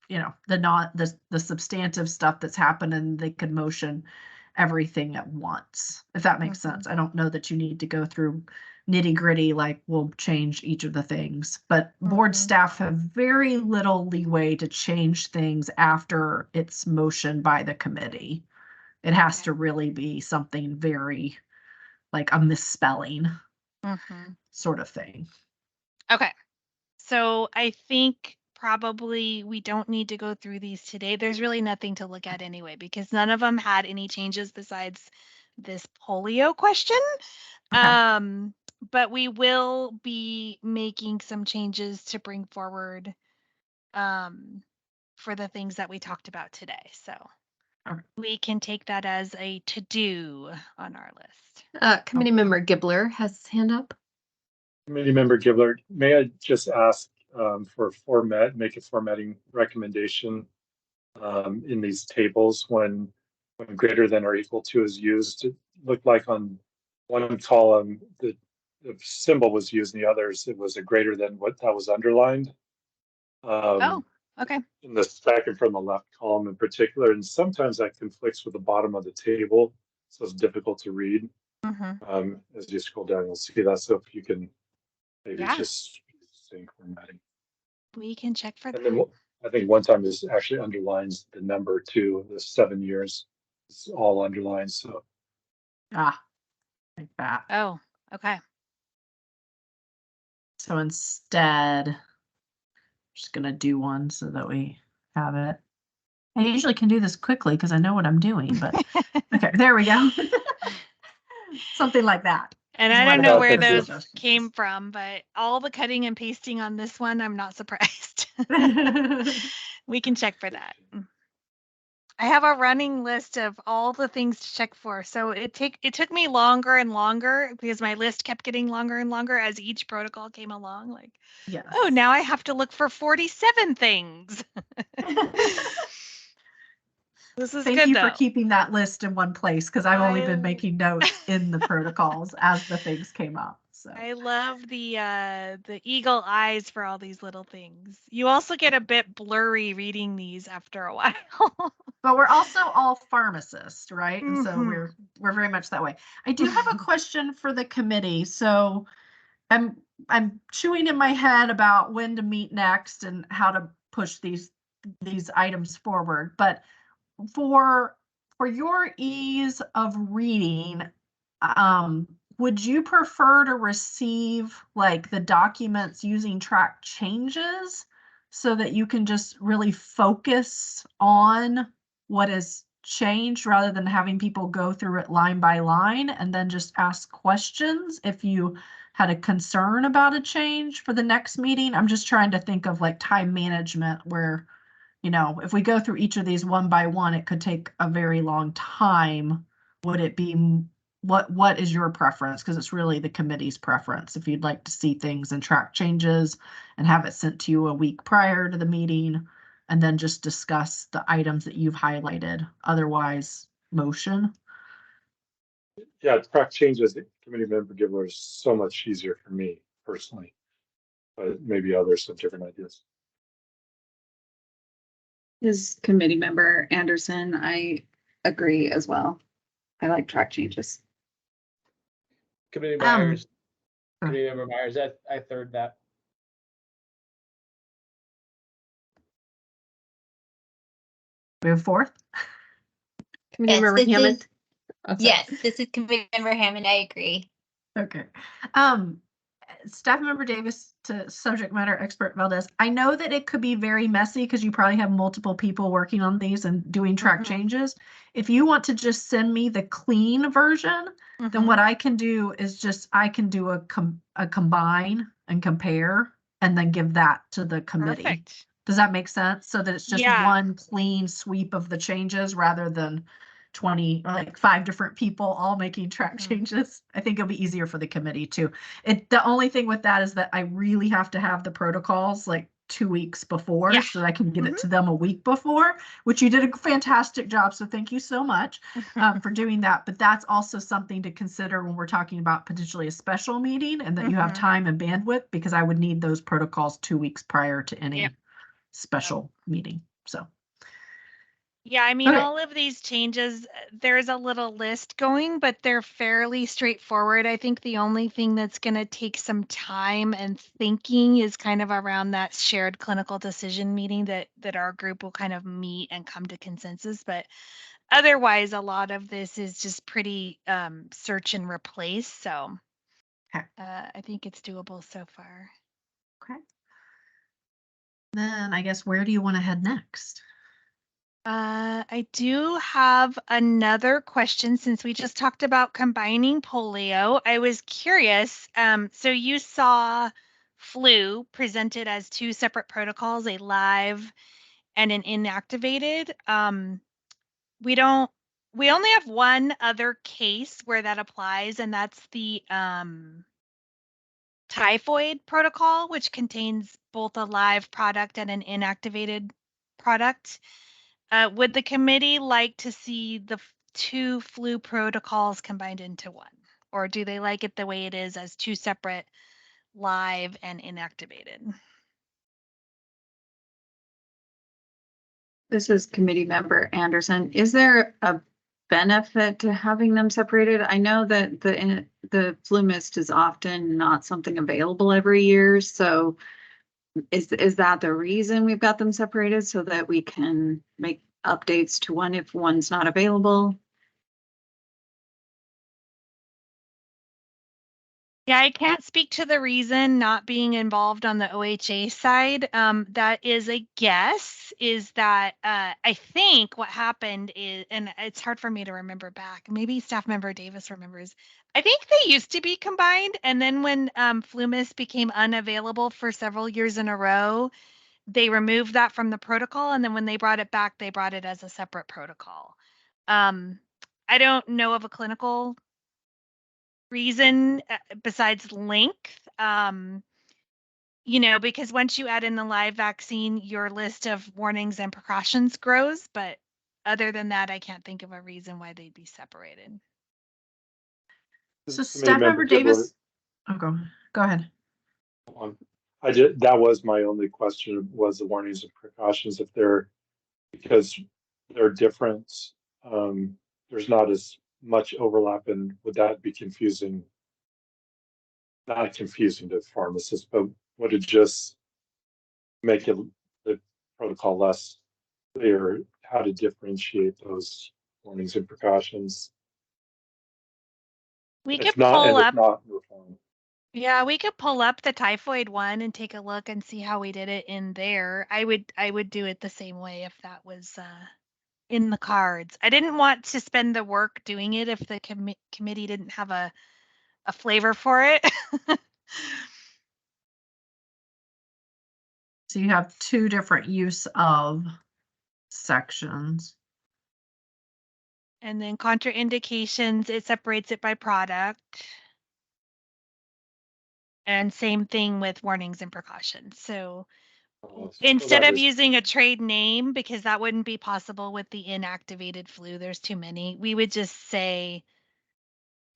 [SPEAKER 3] the substantive stuff that's happened, and they could motion everything at once, if that makes sense. I don't know that you need to go through nitty gritty, like we'll change each of the things, but board staff have very little leeway to change things after it's motioned by the committee. It has to really be something very like a misspelling sort of thing.
[SPEAKER 4] Okay. So I think probably we don't need to go through these today. There's really nothing to look at anyway, because none of them had any changes besides this polio question.
[SPEAKER 3] Okay.
[SPEAKER 4] But we will be making some changes to bring forward for the things that we talked about today. So we can take that as a to-do on our list.
[SPEAKER 1] Committee member Gibbler has his hand up.
[SPEAKER 7] Committee member Gibbler, may I just ask for make a formatting recommendation in these tables when greater than or equal to is used? It looked like on one column the symbol was used, in the others it was a greater than what that was underlined.
[SPEAKER 4] Okay.
[SPEAKER 7] In the second from the left column in particular, and sometimes that conflicts with the bottom of the table, so it's difficult to read. As you scroll down, you'll see that. So if you can maybe just sync formatting.
[SPEAKER 4] We can check for
[SPEAKER 7] and
[SPEAKER 4] that.
[SPEAKER 7] Then I think one time this actually underlines the number 2, the 7 years. It's all underlined. So
[SPEAKER 3] like that.
[SPEAKER 4] Oh, okay.
[SPEAKER 3] So instead, I'm just gonna do one so that we have it. I usually can do this quickly because I know what I'm doing, but okay, there we go. Something like that.
[SPEAKER 4] And I don't know where those came from, but all the cutting and pasting on this one, I'm not surprised. We can check for that. I have a running list of all the things to check for. So it took me longer and longer because my list kept getting longer and longer as each protocol came along. Like, oh, now I have to look for 47 things. This is
[SPEAKER 3] Thank
[SPEAKER 4] good,
[SPEAKER 3] you
[SPEAKER 4] though.
[SPEAKER 3] for keeping that list in one place because I've only been making notes in the protocols as the things came up. So
[SPEAKER 4] I love the eagle eyes for all these little things. You also get a bit blurry reading these after a while.
[SPEAKER 3] But we're also all pharmacists, right? And so we're very much that way. I do have a question for the committee. So I'm chewing in my head about when to meet next and how to push these items forward. But for your ease of reading, would you prefer to receive like the documents using track changes so that you can just really focus on what has changed rather than having people go through it line by line and then just ask questions if you had a concern about a change for the next meeting? I'm just trying to think of like time management where, if we go through each of these one by one, it could take a very long time. Would it be, what is your preference? Because it's really the committee's preference. If you'd like to see things and track changes and have it sent to you a week prior to the meeting, and then just discuss the items that you've highlighted. Otherwise, motion.
[SPEAKER 7] Yeah, track changes. Committee member Gibbler is so much easier for me personally, but maybe others have different ideas.
[SPEAKER 9] As committee member Anderson, I agree as well. I like track changes.
[SPEAKER 10] Committee Myers, Committee member Myers, I third that.
[SPEAKER 3] We have fourth.
[SPEAKER 1] Committee member Hammond.
[SPEAKER 11] Yes, this is committee member Hammond. I agree.
[SPEAKER 3] Okay. Staff Member Davis to subject matter expert Valdez, I know that it could be very messy because you probably have multiple people working on these and doing track changes. If you want to just send me the clean version, then what I can do is just, I can do a combine and compare and then give that to the committee.
[SPEAKER 4] Perfect.
[SPEAKER 3] Does that make sense? So that it's just
[SPEAKER 4] Yeah.
[SPEAKER 3] one clean sweep of the changes rather than 20, like 5 different people all making track changes. I think it'll be easier for the committee too. The only thing with that is that I really have to have the protocols like 2 weeks before, so that I can give it to them a week before, which you did a fantastic job. So thank you so much for doing that. But that's also something to consider when we're talking about potentially a special meeting and that you have time and bandwidth, because I would need those protocols 2 weeks prior to any special meeting. So.
[SPEAKER 4] Yeah, I mean, all of these changes, there's a little list going, but they're fairly straightforward. I think the only thing that's going to take some time and thinking is kind of around that shared clinical decision meeting that our group will kind of meet and come to consensus. But otherwise, a lot of this is just pretty search and replace. So I think it's doable so far.
[SPEAKER 3] Okay. Then I guess where do you want to head next?
[SPEAKER 4] I do have another question since we just talked about combining polio. I was curious. So you saw flu presented as 2 separate protocols, a live and an inactivated. We only have one other case where that applies, and that's the typhoid protocol, which contains both a live product and an inactivated product. Would the committee like to see the 2 flu protocols combined into one? Or do they like it the way it is as 2 separate live and inactivated?
[SPEAKER 9] This is committee member Anderson. Is there a benefit to having them separated? I know that the flu mist is often not something available every year. So is that the reason we've got them separated so that we can make updates to one if one's not available?
[SPEAKER 4] Yeah, I can't speak to the reason not being involved on the OHA side. That is a guess, is that I think what happened is, and it's hard for me to remember back, maybe staff member Davis remembers, I think they used to be combined. And then when FluMist became unavailable for several years in a row, they removed that from the protocol. And then when they brought it back, they brought it as a separate protocol. I don't know of a clinical reason besides length. Because once you add in the live vaccine, your list of warnings and precautions grows. But other than that, I can't think of a reason why they'd be separated.
[SPEAKER 3] So Staff Member Davis, go ahead.
[SPEAKER 7] That was my only question, was the warnings and precautions, if because they're different, there's not as much overlap, and would that be confusing? Not confusing to pharmacists, but would it just make the protocol less clear how to differentiate those warnings and precautions?
[SPEAKER 4] We could pull up.
[SPEAKER 7] We're fine.
[SPEAKER 4] Yeah, we could pull up the typhoid one and take a look and see how we did it in there. I would do it the same way if that was in the cards. I didn't want to spend the work doing it if the committee didn't have a flavor for it.
[SPEAKER 3] So you have 2 different use of sections.
[SPEAKER 4] And then contraindications, it separates it by product. And same thing with warnings and precautions. So instead of using a trade name, because that wouldn't be possible with the inactivated flu, there's too many, we would just say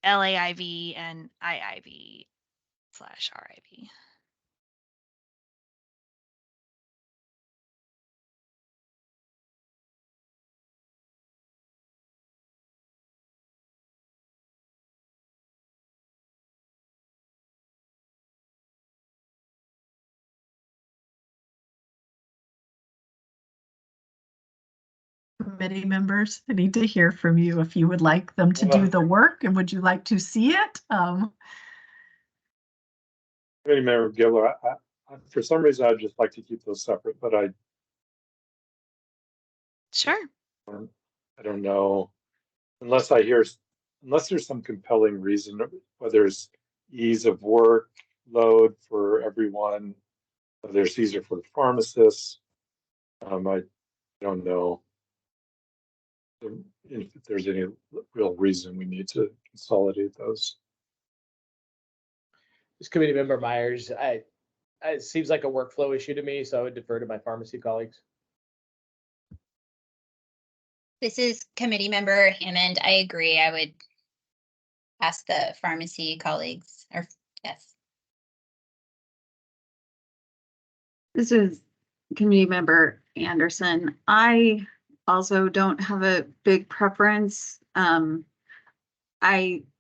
[SPEAKER 4] LAIV and IIV/RIV.
[SPEAKER 3] Committee members, I need to hear from you if you would like them to do the work, and would you like to see it?
[SPEAKER 7] Committee Member Giller, for some reason, I'd just like to keep those separate, but
[SPEAKER 4] Sure.
[SPEAKER 7] I don't know, unless there's some compelling reason, whether it's ease of workload for everyone, whether it's easier for the pharmacists. I don't know if there's any real reason we need to consolidate those.
[SPEAKER 10] This Committee Member Myers, it seems like a workflow issue to me, so I would defer to my pharmacy colleagues.
[SPEAKER 11] This is Committee Member Hammond. I agree. I would ask the pharmacy colleagues, or yes.
[SPEAKER 2] This is Committee Member Anderson. I also don't have a big preference.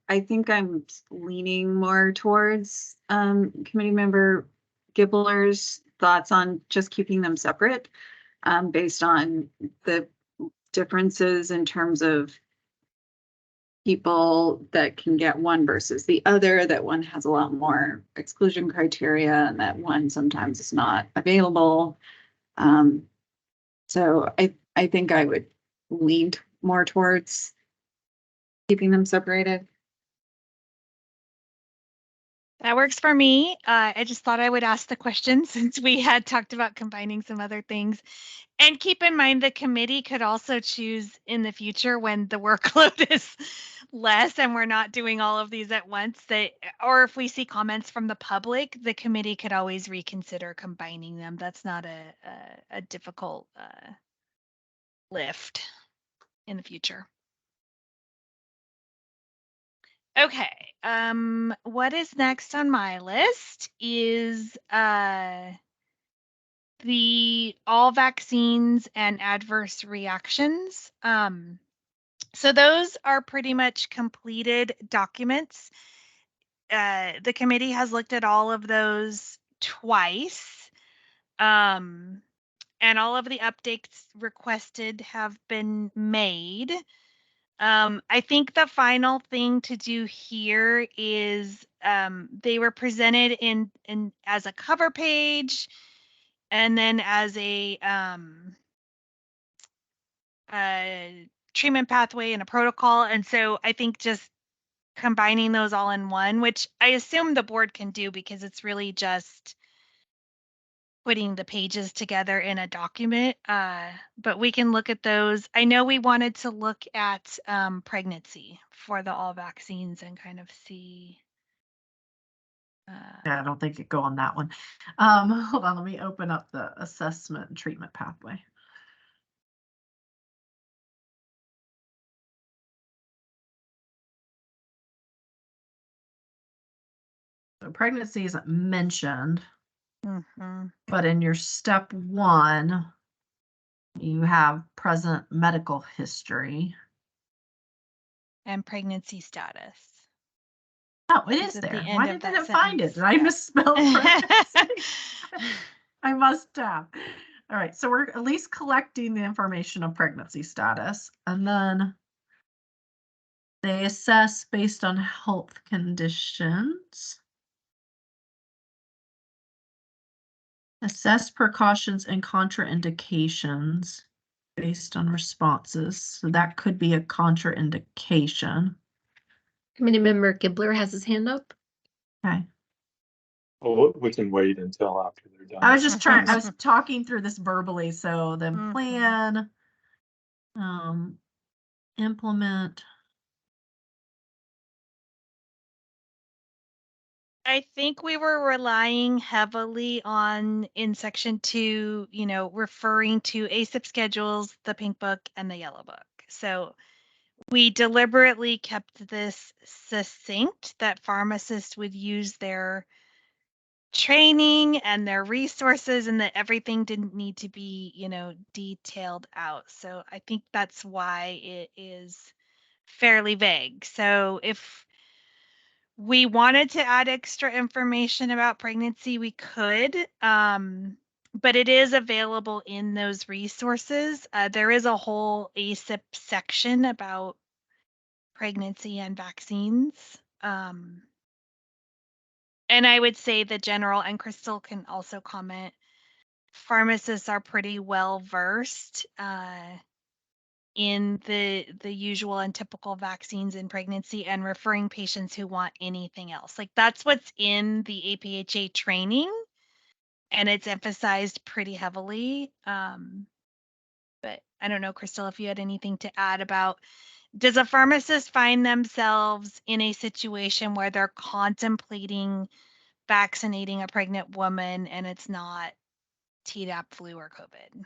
[SPEAKER 2] I think I'm leaning more towards Committee Member Gibbler's thoughts on just keeping them separate, based on the differences in terms of people that can get one versus the other, that one has a lot more exclusion criteria and that one sometimes is not available. So I think I would lean more towards keeping them separated.
[SPEAKER 4] That works for me. I just thought I would ask the question since we had talked about combining some other things. And keep in mind, the committee could also choose in the future when the workload is less and we're not doing all of these at once, or if we see comments from the public, the committee could always reconsider combining them. That's not a difficult lift in the future. Okay, what is next on my list is the all vaccines and adverse reactions. So those are pretty much completed documents. The committee has looked at all of those twice. And all of the updates requested have been made. I think the final thing to do here is they were presented in as a cover page and then as a treatment pathway and a protocol. And so I think just combining those all in one, which I assume the board can do because it's really just putting the pages together in a document, but we can look at those. I know we wanted to look at pregnancy for the all vaccines and kind of see.
[SPEAKER 3] Yeah, I don't think it go on that one. Hold on, let me open up the assessment and treatment pathway. So pregnancy isn't mentioned. But in your step 1, you have present medical history.
[SPEAKER 4] And pregnancy status.
[SPEAKER 3] Oh, it is there. Why did I not find it? Did I misspell pregnancy? I must have. All right, so we're at least collecting the information of pregnancy status. And then they assess based on health conditions. Assess precautions and contraindications based on responses. So that could be a contraindication.
[SPEAKER 1] Committee Member Gibbler has his hand up.
[SPEAKER 3] Okay.
[SPEAKER 7] Well, we can wait until after they're done.
[SPEAKER 3] I was just trying, I was talking through this verbally. So then plan, implement.
[SPEAKER 4] I think we were relying heavily on in section 2, referring to ACIP schedules, the pink book and the yellow book. So we deliberately kept this succinct that pharmacists would use their training and their resources and that everything didn't need to be, detailed out. So I think that's why it is fairly vague. So if we wanted to add extra information about pregnancy, we could, but it is available in those resources. There is a whole ACIP section about pregnancy and vaccines. And I would say the general, and Crystal can also comment, pharmacists are pretty well versed in the usual and typical vaccines in pregnancy and referring patients who want anything else. Like that's what's in the APHA training, and it's emphasized pretty heavily. But I don't know, Crystal, if you had anything to add about, does a pharmacist find themselves in a situation where they're contemplating vaccinating a pregnant woman and it's not Tdap, flu, or COVID?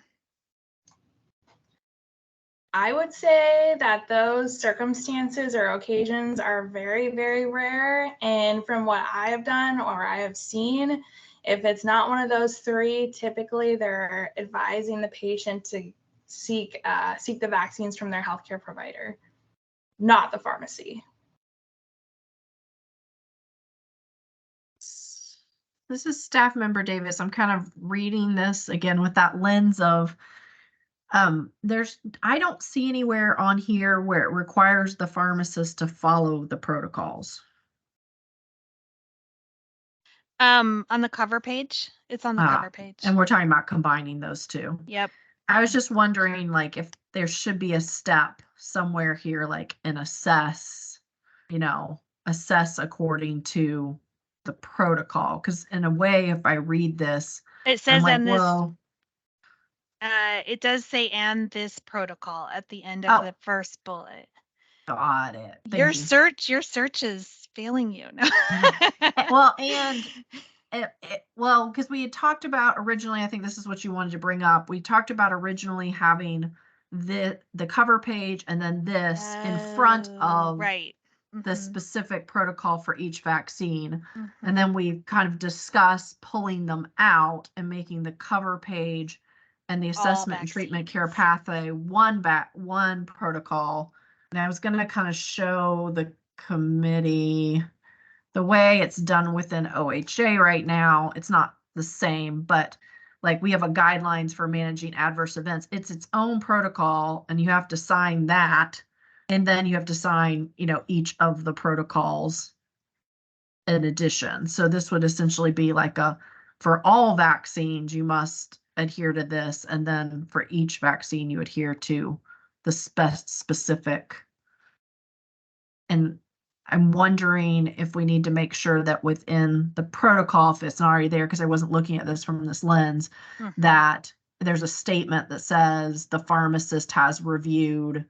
[SPEAKER 8] I would say that those circumstances or occasions are very, very rare. And from what I have done or I have seen, if it's not one of those three, typically they're advising the patient to seek the vaccines from their healthcare provider, not the pharmacy.
[SPEAKER 3] This is Staff Member Davis. I'm kind of reading this again with that lens of I don't see anywhere on here where it requires the pharmacist to follow the protocols.
[SPEAKER 4] On the cover page. It's on the cover page.
[SPEAKER 3] And we're talking about combining those two.
[SPEAKER 4] Yep.
[SPEAKER 3] I was just wondering, like, if there should be a step somewhere here, like an assess according to the protocol. Because in a way, if I read this,
[SPEAKER 4] it says,
[SPEAKER 3] like,
[SPEAKER 4] and this,
[SPEAKER 3] well,
[SPEAKER 4] it does say, and this protocol at the end of the first bullet.
[SPEAKER 3] Got it.
[SPEAKER 4] Your search is failing you.
[SPEAKER 3] Well, and because we had talked about originally, I think this is what you wanted to bring up. We talked about originally having the cover page and then this in front of
[SPEAKER 4] right.
[SPEAKER 3] the specific protocol for each vaccine. And then we kind of discussed pulling them out and making the cover page and the assessment and treatment care pathway one protocol. And I was going to kind of show the committee the way it's done within OHA right now. It's not the same, but like we have a guidelines for managing adverse events. It's its own protocol, and you have to sign that. And then you have to sign, each of the protocols in addition. So this would essentially be like for all vaccines, you must adhere to this. And then for each vaccine, you adhere to the specific. And I'm wondering if we need to make sure that within the protocol, if it's not already there, because I wasn't looking at this from this lens, that there's a statement that says the pharmacist has reviewed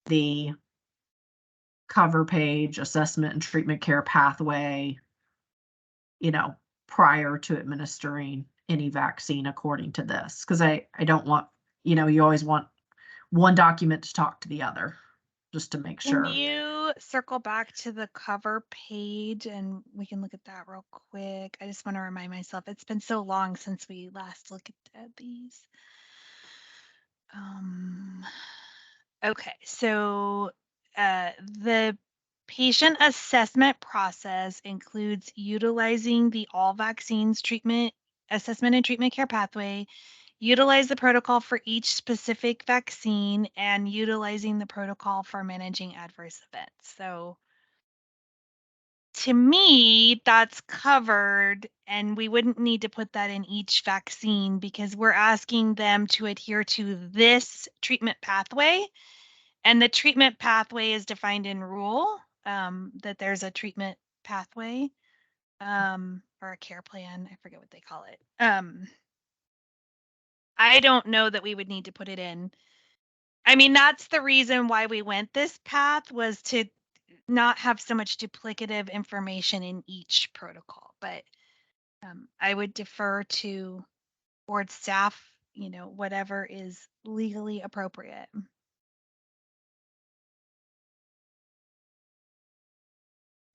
[SPEAKER 3] the cover page, assessment and treatment care pathway, prior to administering any vaccine according to this. Because I don't want, you always want one document to talk to the other, just to make sure.
[SPEAKER 4] Can you circle back to the cover page and we can look at that real quick? I just want to remind myself, it's been so long since we last looked at these. Okay, so the patient assessment process includes utilizing the all vaccines treatment assessment and treatment care pathway, utilize the protocol for each specific vaccine, and utilizing the protocol for managing adverse events. So to me, that's covered, and we wouldn't need to put that in each vaccine because we're asking them to adhere to this treatment pathway. And the treatment pathway is defined in rule, that there's a treatment pathway or a care plan. I forget what they call it. I don't know that we would need to put it in. I mean, that's the reason why we went this path, was to not have so much duplicative information in each protocol. But I would defer to board staff, whatever is legally appropriate.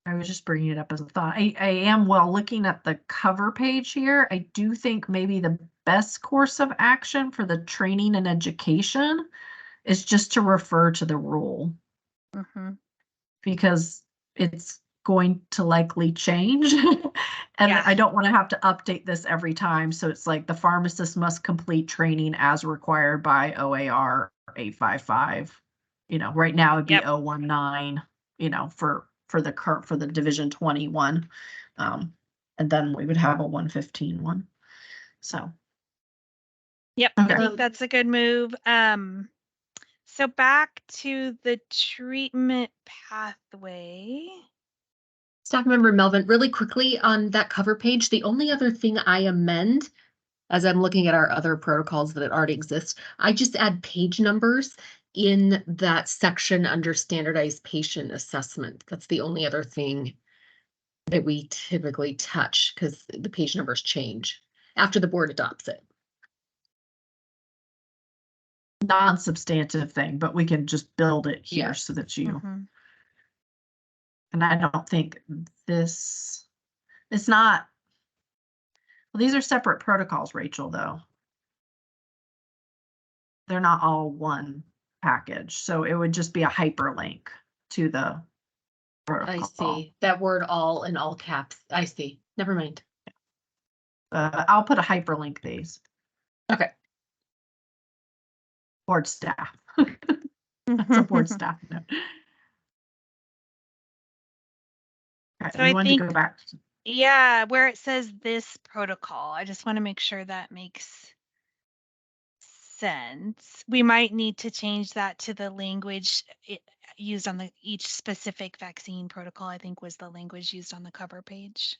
[SPEAKER 3] I was just bringing it up as a thought. I am, looking at the cover page here, I do think maybe the best course of action for the training and education is just to refer to the rule. Because it's going to likely change. And I don't want to have to update this every time. So it's like the pharmacist must complete training as required by OAR 855. Right now it'd be 019, for the Division 21. And and then we would have a 115 one. So.
[SPEAKER 4] Yep, I
[SPEAKER 3] Okay.
[SPEAKER 4] think that's a good move. So back to the treatment pathway.
[SPEAKER 1] Staff member Melvin, really quickly on that cover page, the only other thing I amend, as I'm looking at our other protocols that already exist, I just add page numbers in that section under standardized patient assessment. That's the only other thing that we typically touch because the page numbers change after the board adopts it.
[SPEAKER 3] Non-substantive thing, but we can just build it here
[SPEAKER 1] Yes.
[SPEAKER 3] so that you,
[SPEAKER 4] Mhm.
[SPEAKER 3] and I don't think this, it's not, well, these are separate protocols, Rachel, though. They're not all one package, so it would just be a hyperlink to the protocol.
[SPEAKER 1] I see that word all in all caps. I see. Never mind.
[SPEAKER 3] I'll put a hyperlink these.
[SPEAKER 1] Okay.
[SPEAKER 3] Board staff. That's a board staff note. Okay,
[SPEAKER 4] So I
[SPEAKER 3] you want
[SPEAKER 4] think,
[SPEAKER 3] to go back.
[SPEAKER 4] yeah, where it says this protocol, I just want to make sure that makes sense. We might need to change that to the language used on the each specific vaccine protocol, I think was the language used on the cover page.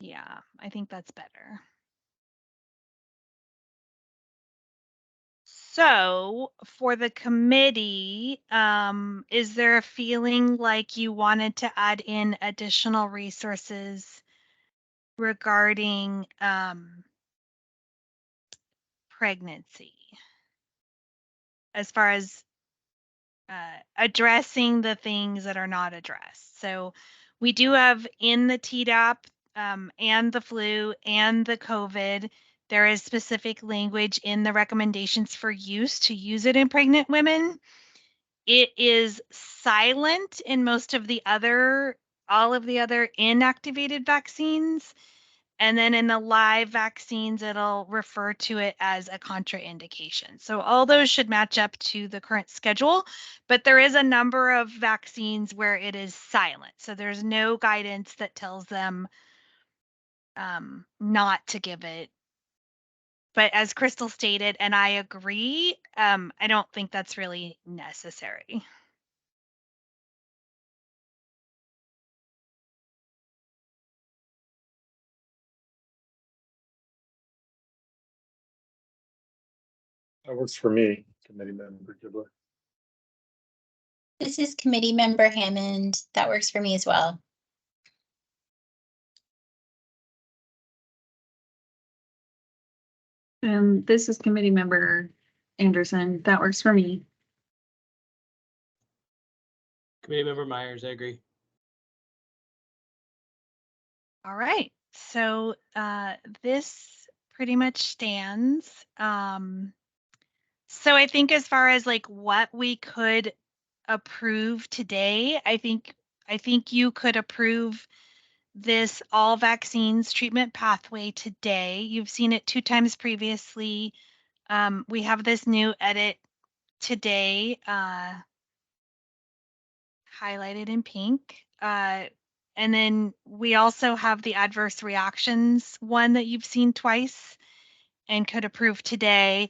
[SPEAKER 4] Yeah, I think that's better. So for the committee, is there a feeling like you wanted to add in additional resources regarding pregnancy? As far as addressing the things that are not addressed. So we do have in the Tdap and the flu and the COVID, there is specific language in the recommendations for use to use it in pregnant women. It is silent in most of the other, all of the other inactivated vaccines. And then in the live vaccines, it'll refer to it as a contraindication. So all those should match up to the current schedule, but there is a number of vaccines where it is silent. So there's no guidance that tells them not to give it. But as Crystal stated, and I agree, I don't think that's really necessary.
[SPEAKER 7] That works for me, committee member Gibler.
[SPEAKER 11] This is committee member Hammond. That works for me as well.
[SPEAKER 2] And this is committee member Anderson. That works for me.
[SPEAKER 10] Committee member Myers, I agree.
[SPEAKER 4] All right. So this pretty much stands. So I think as far as like what we could approve today, I think you could approve this all vaccines treatment pathway today. You've seen it 2 times previously. We have this new edit today, highlighted in pink. And then we also have the adverse reactions one that you've seen twice and could approve today.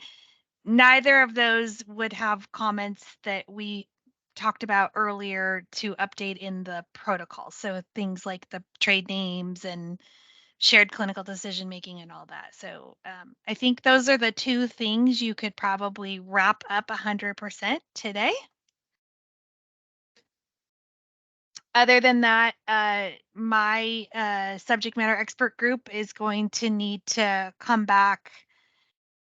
[SPEAKER 4] Neither of those would have comments that we talked about earlier to update in the protocol. So things like the trade names and shared clinical decision making and all that. So I think those are the 2 things you could probably wrap up 100% today. Other than that, my subject matter expert group is going to need to come back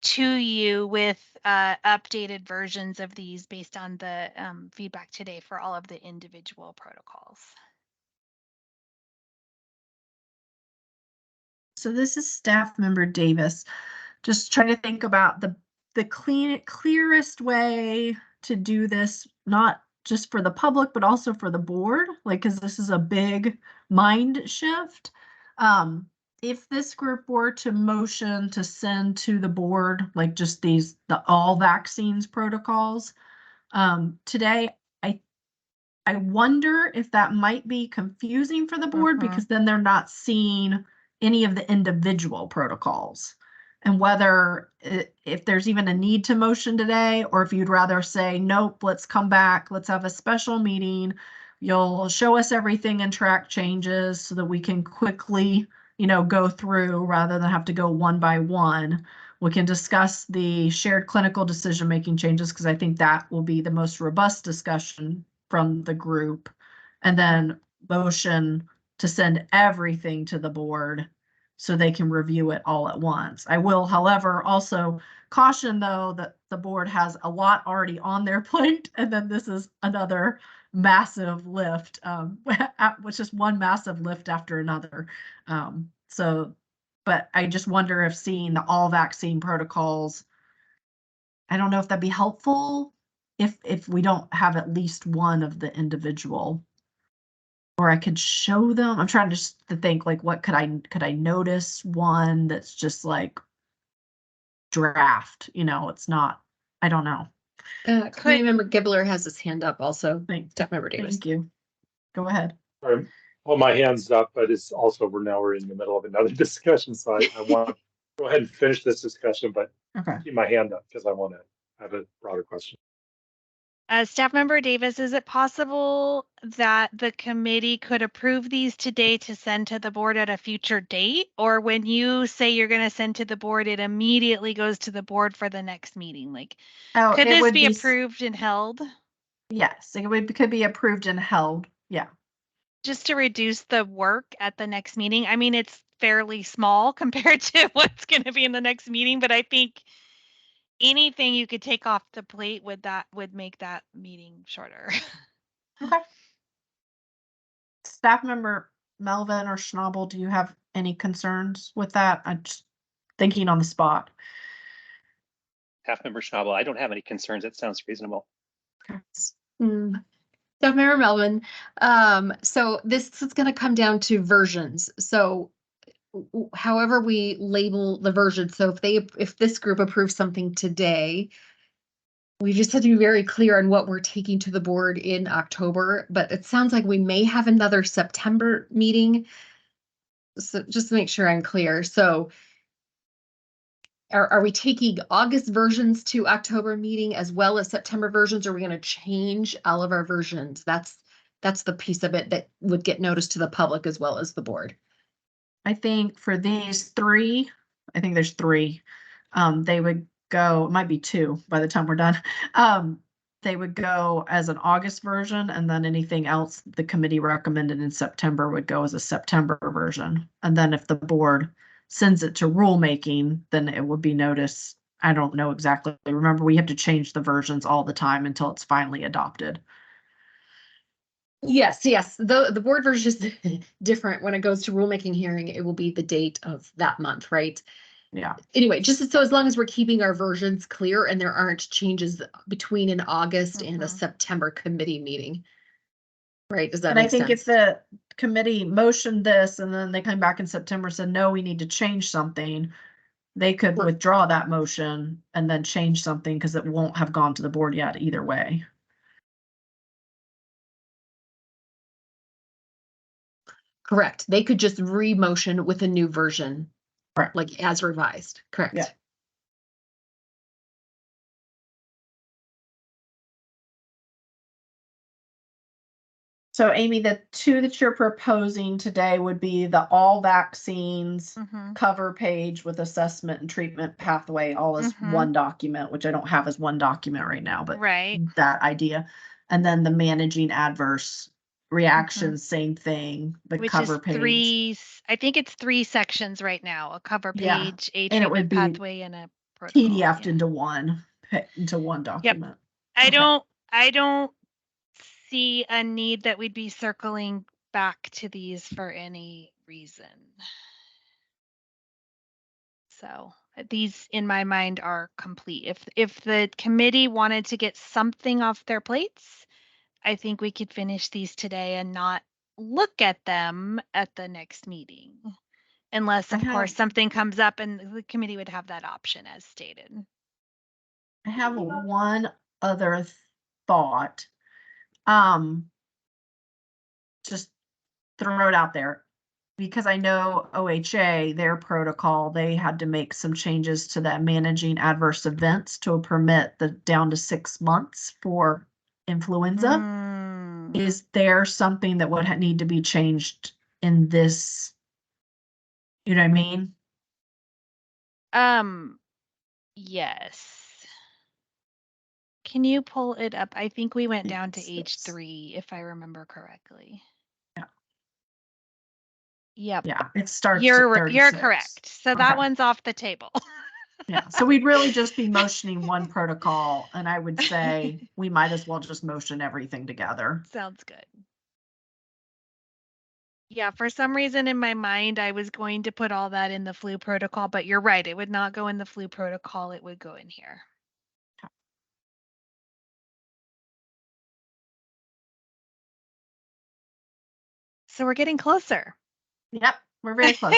[SPEAKER 4] to you with updated versions of these based on the feedback today for all of the individual protocols.
[SPEAKER 3] So this is staff member Davis. Just trying to think about the clearest way to do this, not just for the public, but also for the board, like, because this is a big mind shift. If this group were to motion to send to the board, like just the all vaccines protocols, Today, I wonder if that might be confusing for the board because then they're not seeing any of the individual protocols. And whether if there's even a need to motion today, or if you'd rather say, nope, let's come back, let's have a special meeting. You'll show us everything and track changes so that we can quickly, go through rather than have to go one by one. We can discuss the shared clinical decision-making changes because I think that will be the most robust discussion from the group, and then motion to send everything to the board so they can review it all at once. I will, however, also caution though that the board has a lot already on their plate, and then this is another massive lift, which is one massive lift after another. But I just wonder if seeing the all vaccine protocols, I don't know if that'd be helpful if we don't have at least one of the individual, or I could show them. I'm trying to think like, what could I notice one that's just like draft, it's not, I don't know.
[SPEAKER 1] Committee member Gibbler has his hand up also.
[SPEAKER 3] Staff member Davis. Thank you. Go ahead.
[SPEAKER 7] Sorry, hold my hands up, but it's also we're in the middle of another discussion, so I want to go ahead and finish this discussion, but keep my hand up because I want to have a broader question.
[SPEAKER 4] Staff member Davis, is it possible that the committee could approve these today to send to the board at a future date? Or when you say you're going to send to the board, it immediately goes to the board for the next meeting? Like, could this be approved and held?
[SPEAKER 3] Yes, it could be approved and held. Yeah.
[SPEAKER 4] Just to reduce the work at the next meeting. I mean, it's fairly small compared to what's going to be in the next meeting, but I think anything you could take off the plate would make that meeting shorter.
[SPEAKER 3] Okay. Staff member Melvin or Schnabel, do you have any concerns with that? I'm just thinking on the spot.
[SPEAKER 12] Staff member Schnabel, I don't have any concerns. It sounds reasonable.
[SPEAKER 3] Okay.
[SPEAKER 1] Staff member Melvin, so this is going to come down to versions. So however we label the version. So if this group approves something today, we just have to be very clear on what we're taking to the board in October, but it sounds like we may have another September meeting. So just to make sure I'm clear. So are we taking August versions to October meeting as well as September versions? Or are we going to change all of our versions? That's the piece of it that would get noticed to the public as well as the board.
[SPEAKER 3] I think for these three, I think there's three, they would go, it might be two by the time we're done. They would go as an August version, and then anything else the committee recommended in September would go as a September version. And then if the board sends it to rulemaking, then it would be noticed. I don't know exactly. Remember, we have to change the versions all the time until it's finally adopted.
[SPEAKER 1] Yes. The board version is different. When it goes to rulemaking hearing, it will be the date of that month, right?
[SPEAKER 3] Yeah.
[SPEAKER 1] Anyway, just so as long as we're keeping our versions clear and there aren't changes between an August and a September committee meeting. Right, does that make sense?
[SPEAKER 3] And I think if the committee motioned this and then they come back in September and said, no, we need to change something, they could withdraw that motion and then change something because it won't have gone to the board yet either way.
[SPEAKER 1] Correct. They could just re-motion with a new version,
[SPEAKER 3] correct,
[SPEAKER 1] like as revised. Correct.
[SPEAKER 3] Yeah. So Amy, the two that you're proposing today would be the all vaccines cover page with assessment and treatment pathway, all as one document, which I don't have as one document right now, but that idea. And then the managing adverse reactions, same thing, the
[SPEAKER 4] which
[SPEAKER 3] cover
[SPEAKER 4] is
[SPEAKER 3] page.
[SPEAKER 4] I think it's 3 sections right now, a cover page, a
[SPEAKER 3] and
[SPEAKER 4] treatment pathway, and a protocol.
[SPEAKER 3] PDF'd into one document.
[SPEAKER 4] Yep. I don't see a need that we'd be circling back to these for any reason. So these in my mind are complete. If the committee wanted to get something off their plates, I think we could finish these today and not look at them at the next meeting. Unless of course something comes up and the committee would have that option as stated.
[SPEAKER 3] I have one other thought. Just throw it out there. Because I know OHA, their protocol, they had to make some changes to that managing adverse events to permit the down to 6 months for influenza. Is there something that would need to be changed in this? You know what I mean?
[SPEAKER 4] Yes. Can you pull it up? I think we went down to
[SPEAKER 3] Yes.
[SPEAKER 4] H3, if I remember correctly.
[SPEAKER 3] Yeah.
[SPEAKER 4] Yep.
[SPEAKER 3] Yeah, it starts
[SPEAKER 4] You're
[SPEAKER 3] at 36.
[SPEAKER 4] correct. So that
[SPEAKER 3] Okay.
[SPEAKER 4] one's off the table.
[SPEAKER 3] Yeah, so we'd really just be motioning one protocol, and I would say we might as well just motion everything together.
[SPEAKER 4] Sounds good. Yeah, for some reason in my mind, I was going to put all that in the flu protocol, but you're right. It would not go in the flu protocol. It would go in here. So we're getting closer.
[SPEAKER 3] Yep, we're very close.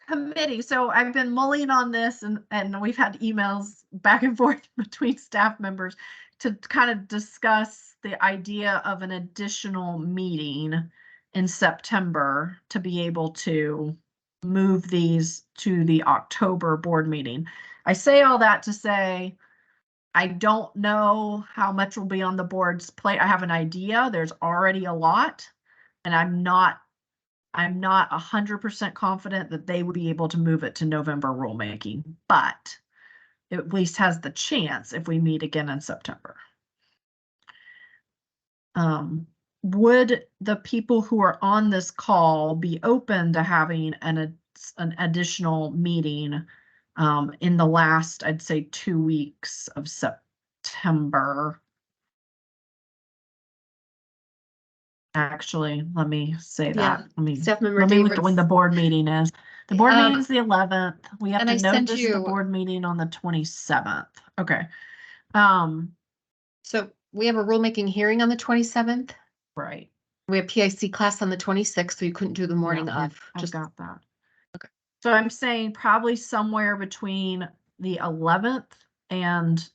[SPEAKER 3] Committee. So I've been mulling on this, and we've had emails back and forth between staff members to kind of discuss the idea of an additional meeting in September to be able to move these to the October board meeting. I say all that to say I don't know how much will be on the board's plate. I have an idea. There's already a lot, and I'm not 100% confident that they would be able to move it to November rulemaking, but it at least has the chance if we meet again in September. Would the people who are on this call be open to having an additional meeting in the last, I'd say, 2 weeks of September? Actually, let me say
[SPEAKER 1] Yeah,
[SPEAKER 3] that. Let me
[SPEAKER 1] Staff member
[SPEAKER 3] look at
[SPEAKER 1] Davis.
[SPEAKER 3] when the board meeting is. The board meeting is the 11th. We have
[SPEAKER 1] and
[SPEAKER 3] to
[SPEAKER 1] I sent
[SPEAKER 3] notice the
[SPEAKER 1] you-
[SPEAKER 3] board meeting on the 27th. Okay.
[SPEAKER 1] So we have a rulemaking hearing on the 27th.
[SPEAKER 3] Right.
[SPEAKER 1] We have PIC class on the 26th, so you couldn't do the morning
[SPEAKER 3] Yeah,
[SPEAKER 1] of.
[SPEAKER 3] I've
[SPEAKER 1] Just
[SPEAKER 3] got that.
[SPEAKER 1] Okay.
[SPEAKER 3] So I'm saying probably somewhere between the 11th and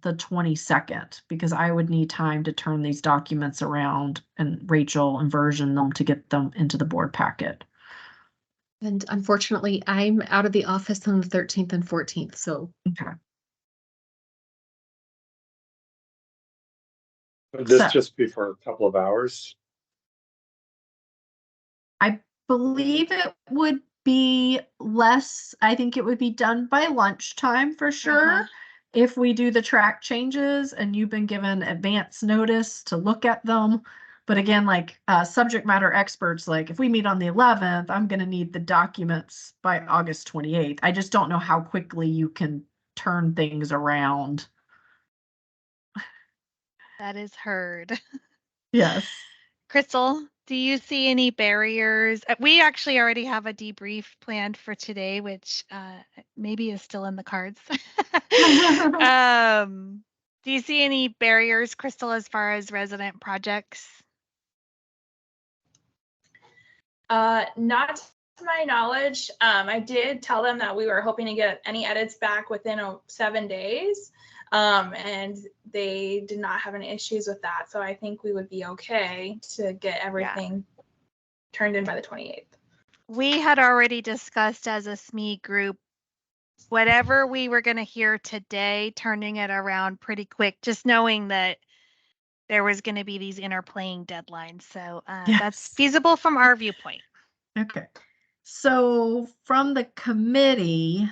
[SPEAKER 3] the 22nd, because I would need time to turn these documents around and Rachel and version them to get them into the board packet.
[SPEAKER 1] And unfortunately, I'm out of the office on the 13th and 14th. So
[SPEAKER 3] Okay.
[SPEAKER 7] Would this
[SPEAKER 3] So-
[SPEAKER 7] just be for a couple of hours?
[SPEAKER 3] I believe it would be less. I think it would be done by lunchtime for sure. If we do the track changes and you've been given advance notice to look at them. But again, like subject matter experts, like if we meet on the 11th, I'm going to need the documents by August 28th. I just don't know how quickly you can turn things around.
[SPEAKER 4] That is heard.
[SPEAKER 3] Yes.
[SPEAKER 4] Crystal, do you see any barriers? We actually already have a debrief planned for today, which maybe is still in the cards. Do you see any barriers, Crystal, as far as resident projects?
[SPEAKER 8] Not to my knowledge. I did tell them that we were hoping to get any edits back within 7 days. And they did not have any issues with that. So I think we would be okay to get everything turned in by the 28th.
[SPEAKER 4] We had already discussed as a SME group, whatever we were going to hear today, turning it around pretty quick, just knowing that there was going to be these interplaying deadlines. So that's feasible from our viewpoint.
[SPEAKER 3] Okay. So from the committee,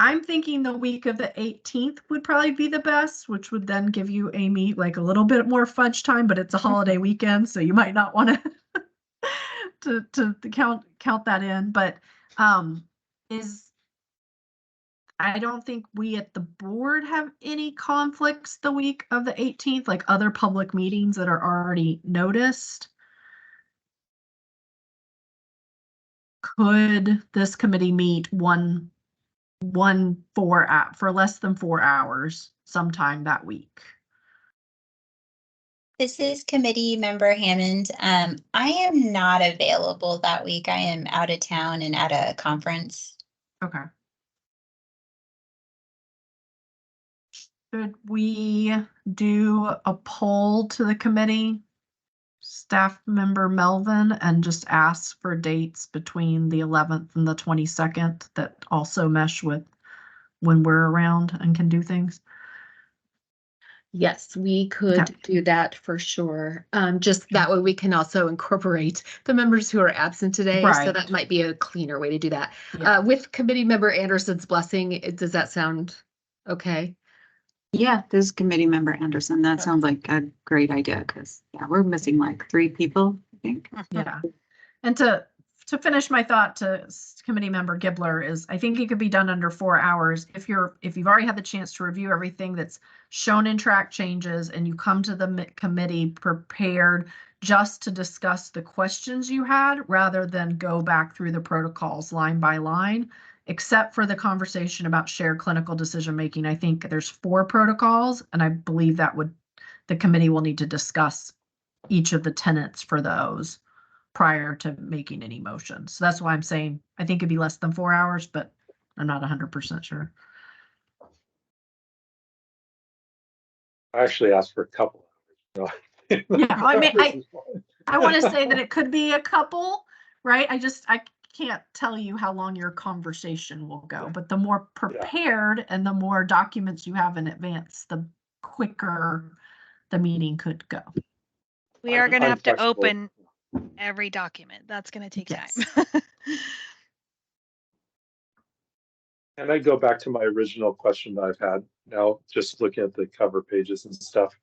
[SPEAKER 3] I'm thinking the week of the 18th would probably be the best, which would then give you, Amy, like a little bit more fudge time, but it's a holiday weekend, so you might not want to count that in. But I don't think we at the board have any conflicts the week of the 18th, like other public meetings that are already noticed. Could this committee meet for less than 4 hours sometime that week?
[SPEAKER 11] This is committee member Hammond. I am not available that week. I am out of town and at a conference.
[SPEAKER 3] Okay. Should we do a poll to the committee, staff member Melvin, and just ask for dates between the 11th and the 22nd that also mesh with when we're around and can do things?
[SPEAKER 1] Yes, we could
[SPEAKER 3] Okay.
[SPEAKER 1] do that for sure. Just that way we can also incorporate the members who are absent today. So
[SPEAKER 3] Right.
[SPEAKER 1] that might be a cleaner way to do that.
[SPEAKER 3] Yeah.
[SPEAKER 1] With committee member Anderson's blessing, does that sound okay?
[SPEAKER 9] Yeah, this is committee member Anderson. That sounds like a great idea because yeah, we're missing like 3 people, I think.
[SPEAKER 3] Yeah. And to finish my thought to committee member Gibbler is I think it could be done under 4 hours if you've already had the chance to review everything that's shown in track changes and you come to the committee prepared just to discuss the questions you had rather than go back through the protocols line by line, except for the conversation about shared clinical decision making. I think there's 4 protocols and I believe that the committee will need to discuss each of the tenets for those prior to making any motions. So that's why I'm saying I think it'd be less than 4 hours, but I'm not 100% sure.
[SPEAKER 7] I actually asked for a couple hours.
[SPEAKER 3] Yeah, I mean, I want to say that it could be a couple, right? I can't tell you how long your conversation will go, but the more prepared and the more documents you have in advance, the quicker the meeting could go.
[SPEAKER 4] We are going to have to
[SPEAKER 7] flexible.
[SPEAKER 4] open every document. That's going to take
[SPEAKER 3] Yes.
[SPEAKER 4] time.
[SPEAKER 7] And I go back to my original question that I've had now, just looking at the cover pages and stuff.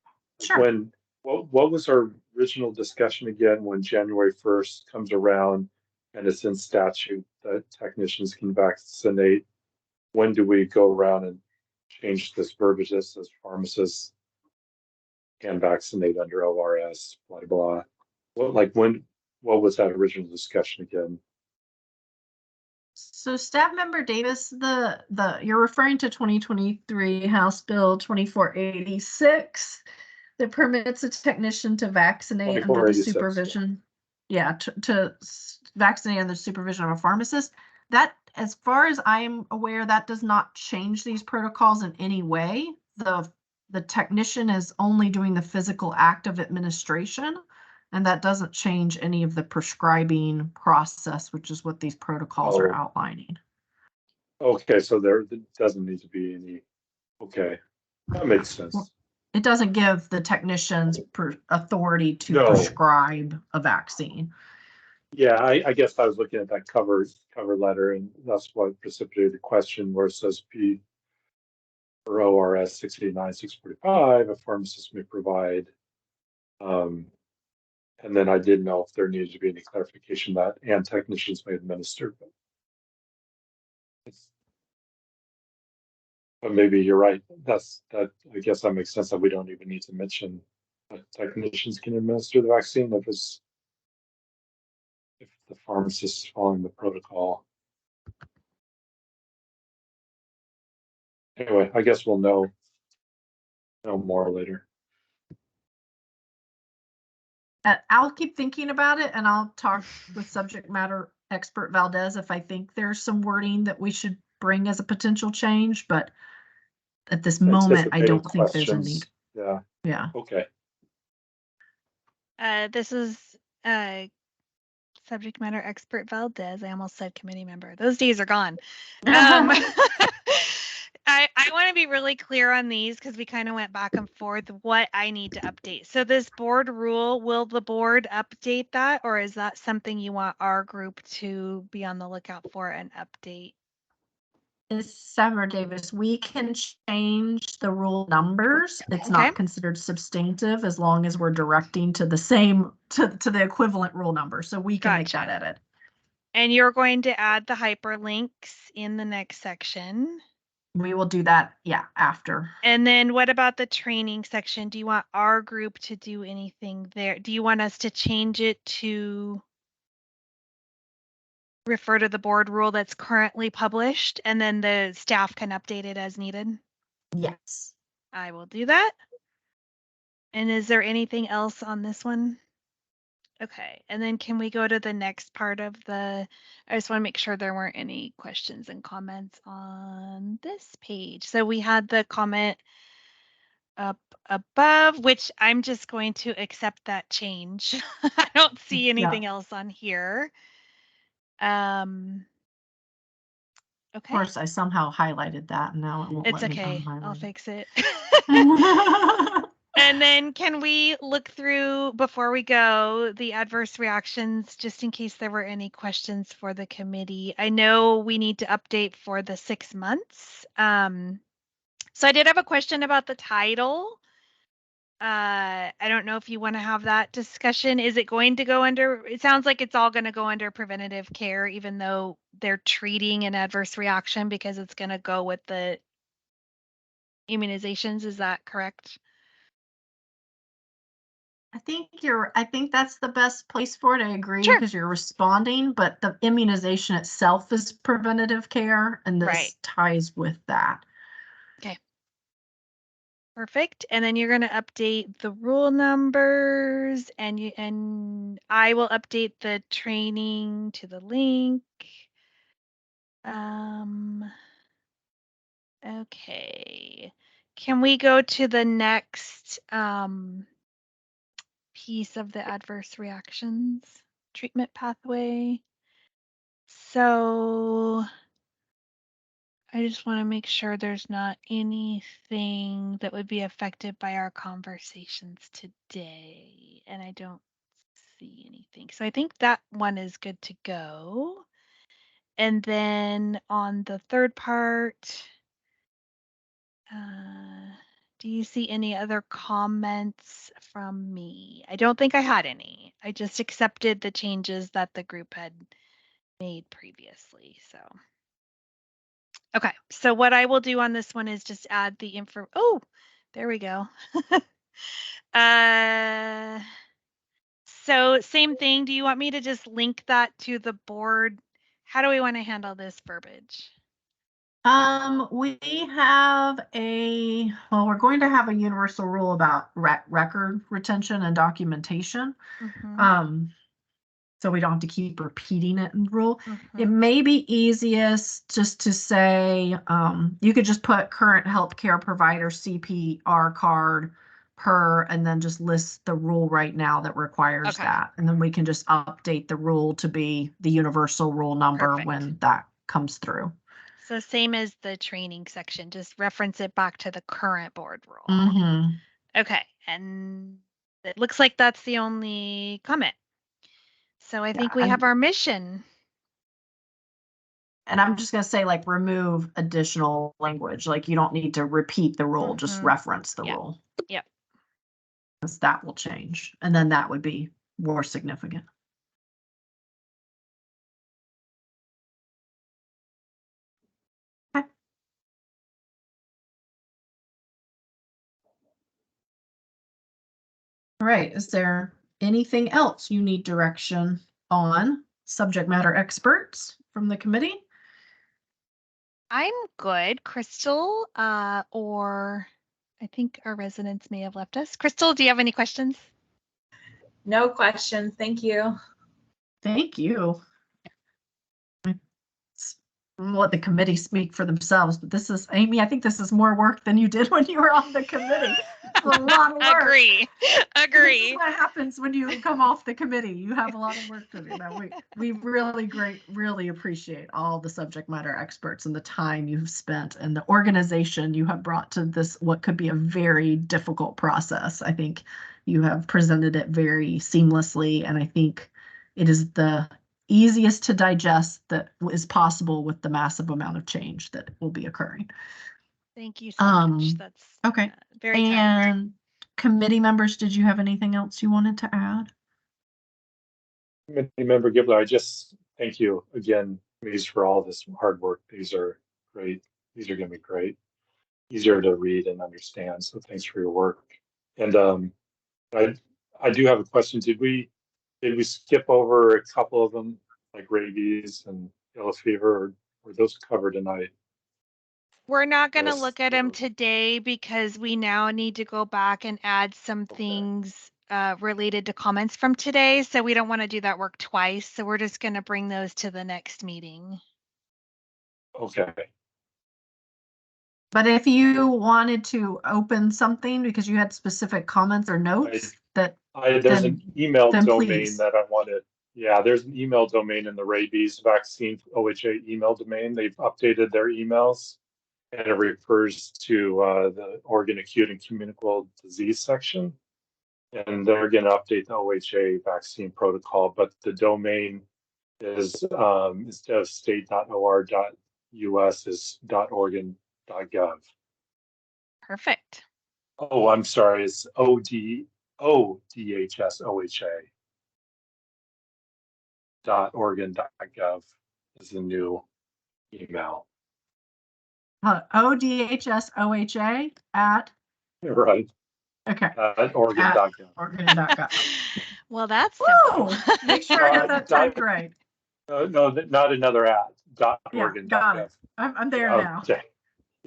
[SPEAKER 3] Sure.
[SPEAKER 7] What was our original discussion again when January 1st comes around and it's in statute that technicians can vaccinate? When do we go around and change this verbiage that says pharmacists can vaccinate under ORS, blah, blah? What was that original discussion again?
[SPEAKER 3] So staff member Davis, you're referring to 2023 House Bill 2486 that permits a technician to vaccinate under the supervision. Yeah, to vaccinate under the supervision of a pharmacist. That, as far as I'm aware, that does not change these protocols in any way. The technician is only doing the physical act of administration. And that doesn't change any of the prescribing process, which is what these protocols are outlining.
[SPEAKER 7] Okay, so there doesn't need to be any. Okay, that makes sense.
[SPEAKER 3] It doesn't give the technicians authority to prescribe a vaccine.
[SPEAKER 7] Yeah, I guess I was looking at that cover letter, and that's what precipitated the question where it says P for ORS 689-645, a pharmacist may provide. And then I didn't know if there needed to be any clarification that and technicians may administer. But maybe you're right. I guess that makes sense that we don't even need to mention that technicians can administer the vaccine if the pharmacist is following the protocol. Anyway, I guess we'll know more later.
[SPEAKER 3] I'll keep thinking about it and I'll talk with subject matter expert Valdez if I think there's some wording that we should bring as a potential change, but at this moment, I don't think there's a need.
[SPEAKER 7] Yeah.
[SPEAKER 3] Yeah.
[SPEAKER 7] Okay.
[SPEAKER 4] This is subject matter expert Valdez. I almost said committee member. Those days are gone. I want to be really clear on these because we kind of went back and forth what I need to update. So this board rule, will the board update that, or is that something you want our group to be on the lookout for and update?
[SPEAKER 3] Sever Davis, we can change the rule numbers. It's not considered substantive as long as we're directing to the same to the equivalent rule number. So we can make that edit.
[SPEAKER 4] And you're going to add the hyperlinks in the next section.
[SPEAKER 3] We will do that, yeah, after.
[SPEAKER 4] And then what about the training section? Do you want our group to do anything there? Do you want us to change it to refer to the board rule that's currently published and then the staff can update it as needed?
[SPEAKER 3] Yes.
[SPEAKER 4] I will do that. And is there anything else on this one? Okay, and then can we go to the next part of I just want to make sure there weren't any questions and comments on this page. So we had the comment up above, which I'm just going to accept that change. I don't see anything else on here.
[SPEAKER 3] Of
[SPEAKER 4] Okay,
[SPEAKER 3] course, I somehow highlighted that and now it won't
[SPEAKER 4] it's
[SPEAKER 3] let me
[SPEAKER 4] okay. I'll
[SPEAKER 3] unhighlight
[SPEAKER 4] fix it.
[SPEAKER 3] it.
[SPEAKER 4] And then can we look through, before we go, the adverse reactions, just in case there were any questions for the committee? I know we need to update for the 6 months. So I did have a question about the title. I don't know if you want to have that discussion. Is it going to go under, it sounds like it's all going to go under preventative care, even though they're treating an adverse reaction because it's going to go with the immunizations. Is that correct?
[SPEAKER 3] I think that's the best place for it. I agree
[SPEAKER 4] Sure.
[SPEAKER 3] because you're responding, but the immunization itself is preventative care and this
[SPEAKER 4] Right.
[SPEAKER 3] ties with that.
[SPEAKER 4] Okay. Perfect. And then you're going to update the rule numbers and I will update the training to the link. Okay. Can we go to the next piece of the adverse reactions treatment pathway? So I just want to make sure there's not anything that would be affected by our conversations today. And I don't see anything. So I think that one is good to go. And then on the third part, do you see any other comments from me? I don't think I had any. I just accepted the changes that the group had made previously. So, okay. So what I will do on this one is just add the info. Oh, there we go. So same thing. Do you want me to just link that to the board? How do we want to handle this verbiage?
[SPEAKER 3] We have we're going to have a universal rule about record retention and documentation.
[SPEAKER 4] Mhm.
[SPEAKER 3] So we don't have to keep repeating it in the rule. It
[SPEAKER 4] Mhm.
[SPEAKER 3] may be easiest just to say, you could just put current healthcare provider CPR card per, and then just list the rule right now that requires
[SPEAKER 4] Okay.
[SPEAKER 3] that. And then we can just update the rule to be the universal rule number
[SPEAKER 4] Perfect.
[SPEAKER 3] when that comes through.
[SPEAKER 4] So same as the training section, just reference it back to the current board rule.
[SPEAKER 3] Mm-hmm.
[SPEAKER 4] Okay, and it looks like that's the only comment. So I think we have our mission.
[SPEAKER 3] And I'm just going to say, like, remove additional language. Like, you don't need to repeat the rule, just reference the rule.
[SPEAKER 4] Yep.
[SPEAKER 3] Because that will change. And then that would be more significant. Okay. All right. Is there anything else you need direction on, subject matter experts from the committee?
[SPEAKER 4] I'm good. Crystal, or I think our residents may have left us. Crystal, do you have any questions?
[SPEAKER 8] No questions. Thank you.
[SPEAKER 3] Thank you. Let the committee speak for themselves, but this is, Amy, I think this is more work than you did when you were on the committee. It's a lot of work.
[SPEAKER 4] Agree.
[SPEAKER 3] This is what happens when you come off the committee. You have a lot of work to do. Now, we really appreciate all the subject matter experts and the time you've spent and the organization you have brought to this, what could be a very difficult process. I think you have presented it very seamlessly, and I think it is the easiest to digest that is possible with the massive amount of change that will be occurring.
[SPEAKER 4] Thank you so much. That's
[SPEAKER 3] okay.
[SPEAKER 4] Very
[SPEAKER 3] and
[SPEAKER 4] kind.
[SPEAKER 3] Committee members, did you have anything else you wanted to add?
[SPEAKER 7] Committee member Gibler, I just thank you again, please, for all this hard work. These are great. These are going to be great, easier to read and understand. So thanks for your work. And I do have a question. Did we skip over a couple of them, like rabies and yellow fever, or were those covered tonight?
[SPEAKER 4] We're not going to look at them today because we now need to go back and add some things related to comments from today. So we don't want to do that work twice. So we're just going to bring those to the next meeting.
[SPEAKER 7] Okay.
[SPEAKER 3] But if you wanted to open something because you had specific comments or notes that,
[SPEAKER 7] There's an email
[SPEAKER 3] then
[SPEAKER 7] domain
[SPEAKER 3] please.
[SPEAKER 7] that I wanted. Yeah, there's an email domain in the rabies vaccine OHA email domain. They've updated their emails, and it refers to the Oregon Acute and Communicable Disease section. And they're going to update the OHA vaccine protocol, but the domain is instead of state.or.us is .oregon.gov.
[SPEAKER 4] Perfect.
[SPEAKER 7] Oh, I'm sorry. It's ODHSOHA.oregon.gov is the new email.
[SPEAKER 3] ODHSOHA at,
[SPEAKER 7] Right.
[SPEAKER 3] okay.
[SPEAKER 7] At Oregon.gov.
[SPEAKER 3] Oregon.gov.
[SPEAKER 4] Well, that's
[SPEAKER 3] Whoa,
[SPEAKER 4] simple.
[SPEAKER 3] make sure I got that typed right.
[SPEAKER 7] No, not another at.
[SPEAKER 3] Yeah,
[SPEAKER 7] Oregon.gov.
[SPEAKER 3] got it. I'm there now.
[SPEAKER 7] Okay.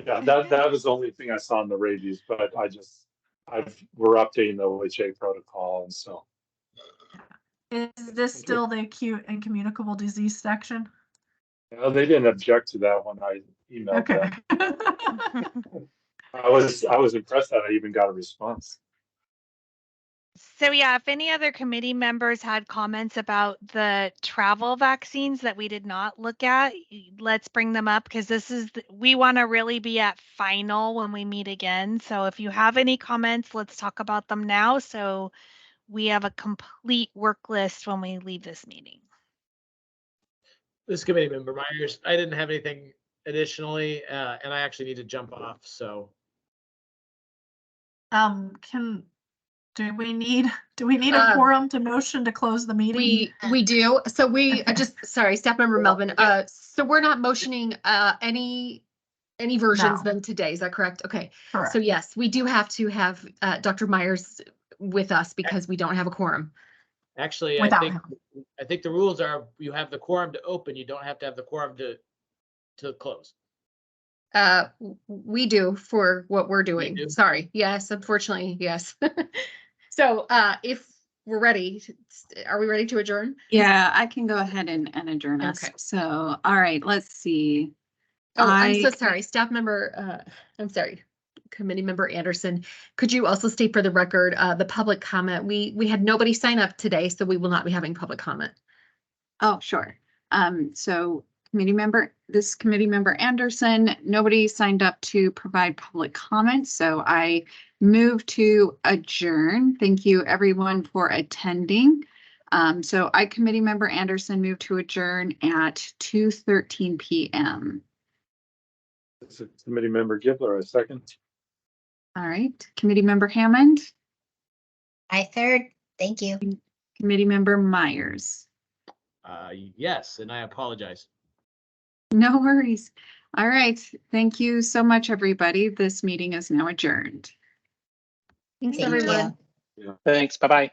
[SPEAKER 7] Yeah, that was the only thing I saw in the rabies, but we're updating the OHA protocol, and so.
[SPEAKER 3] Is this still the acute and communicable disease section?
[SPEAKER 7] Well, they didn't object to that when I emailed
[SPEAKER 3] Okay.
[SPEAKER 7] them. I was impressed that I even got a response.
[SPEAKER 4] So yeah, if any other committee members had comments about the travel vaccines that we did not look at, let's bring them up because we want to really be at final when we meet again. So if you have any comments, let's talk about them now. So we have a complete work list when we leave this meeting.
[SPEAKER 10] This committee member Myers, I didn't have anything additionally, and I actually need to jump off. So,
[SPEAKER 3] Do we need a quorum to motion to close the meeting?
[SPEAKER 1] We do. So we
[SPEAKER 3] Okay.
[SPEAKER 1] sorry, staff member Melvin. So we're not motioning any versions
[SPEAKER 3] No.
[SPEAKER 1] then today. Is that correct? Okay.
[SPEAKER 3] Correct.
[SPEAKER 1] So yes, we do have to have Dr. Myers with us because we don't have a quorum.
[SPEAKER 10] actually,
[SPEAKER 3] Without
[SPEAKER 10] I think the rules are you have the quorum to open. You don't have to have the quorum to close.
[SPEAKER 1] We do for what we're doing.
[SPEAKER 10] do?
[SPEAKER 1] Sorry. Yes, unfortunately, yes. So if we're ready, are we ready to adjourn?
[SPEAKER 9] Yeah, I can go ahead and adjourn us.
[SPEAKER 1] Okay.
[SPEAKER 9] So, all right, let's see.
[SPEAKER 1] Oh, I'm so sorry. Staff member, I'm sorry. Committee member Anderson, could you also state for the record, the public comment? We had nobody sign up today, so we will not be having public comment.
[SPEAKER 9] Oh, sure. So this committee member Anderson, nobody signed up to provide public comments, so I move to adjourn. Thank you everyone for attending. So committee member Anderson moved to adjourn at 2:13 p.m.
[SPEAKER 7] This is committee member Gibler, a second.
[SPEAKER 9] All right, committee member Hammond.
[SPEAKER 11] I third. Thank you.
[SPEAKER 9] Committee member Myers.
[SPEAKER 10] Yes, and I apologize.
[SPEAKER 9] No worries. All right. Thank you so much, everybody. This meeting is now adjourned.
[SPEAKER 1] Thanks,
[SPEAKER 11] Thank
[SPEAKER 1] everyone.
[SPEAKER 11] you.
[SPEAKER 12] Thanks. Bye-bye.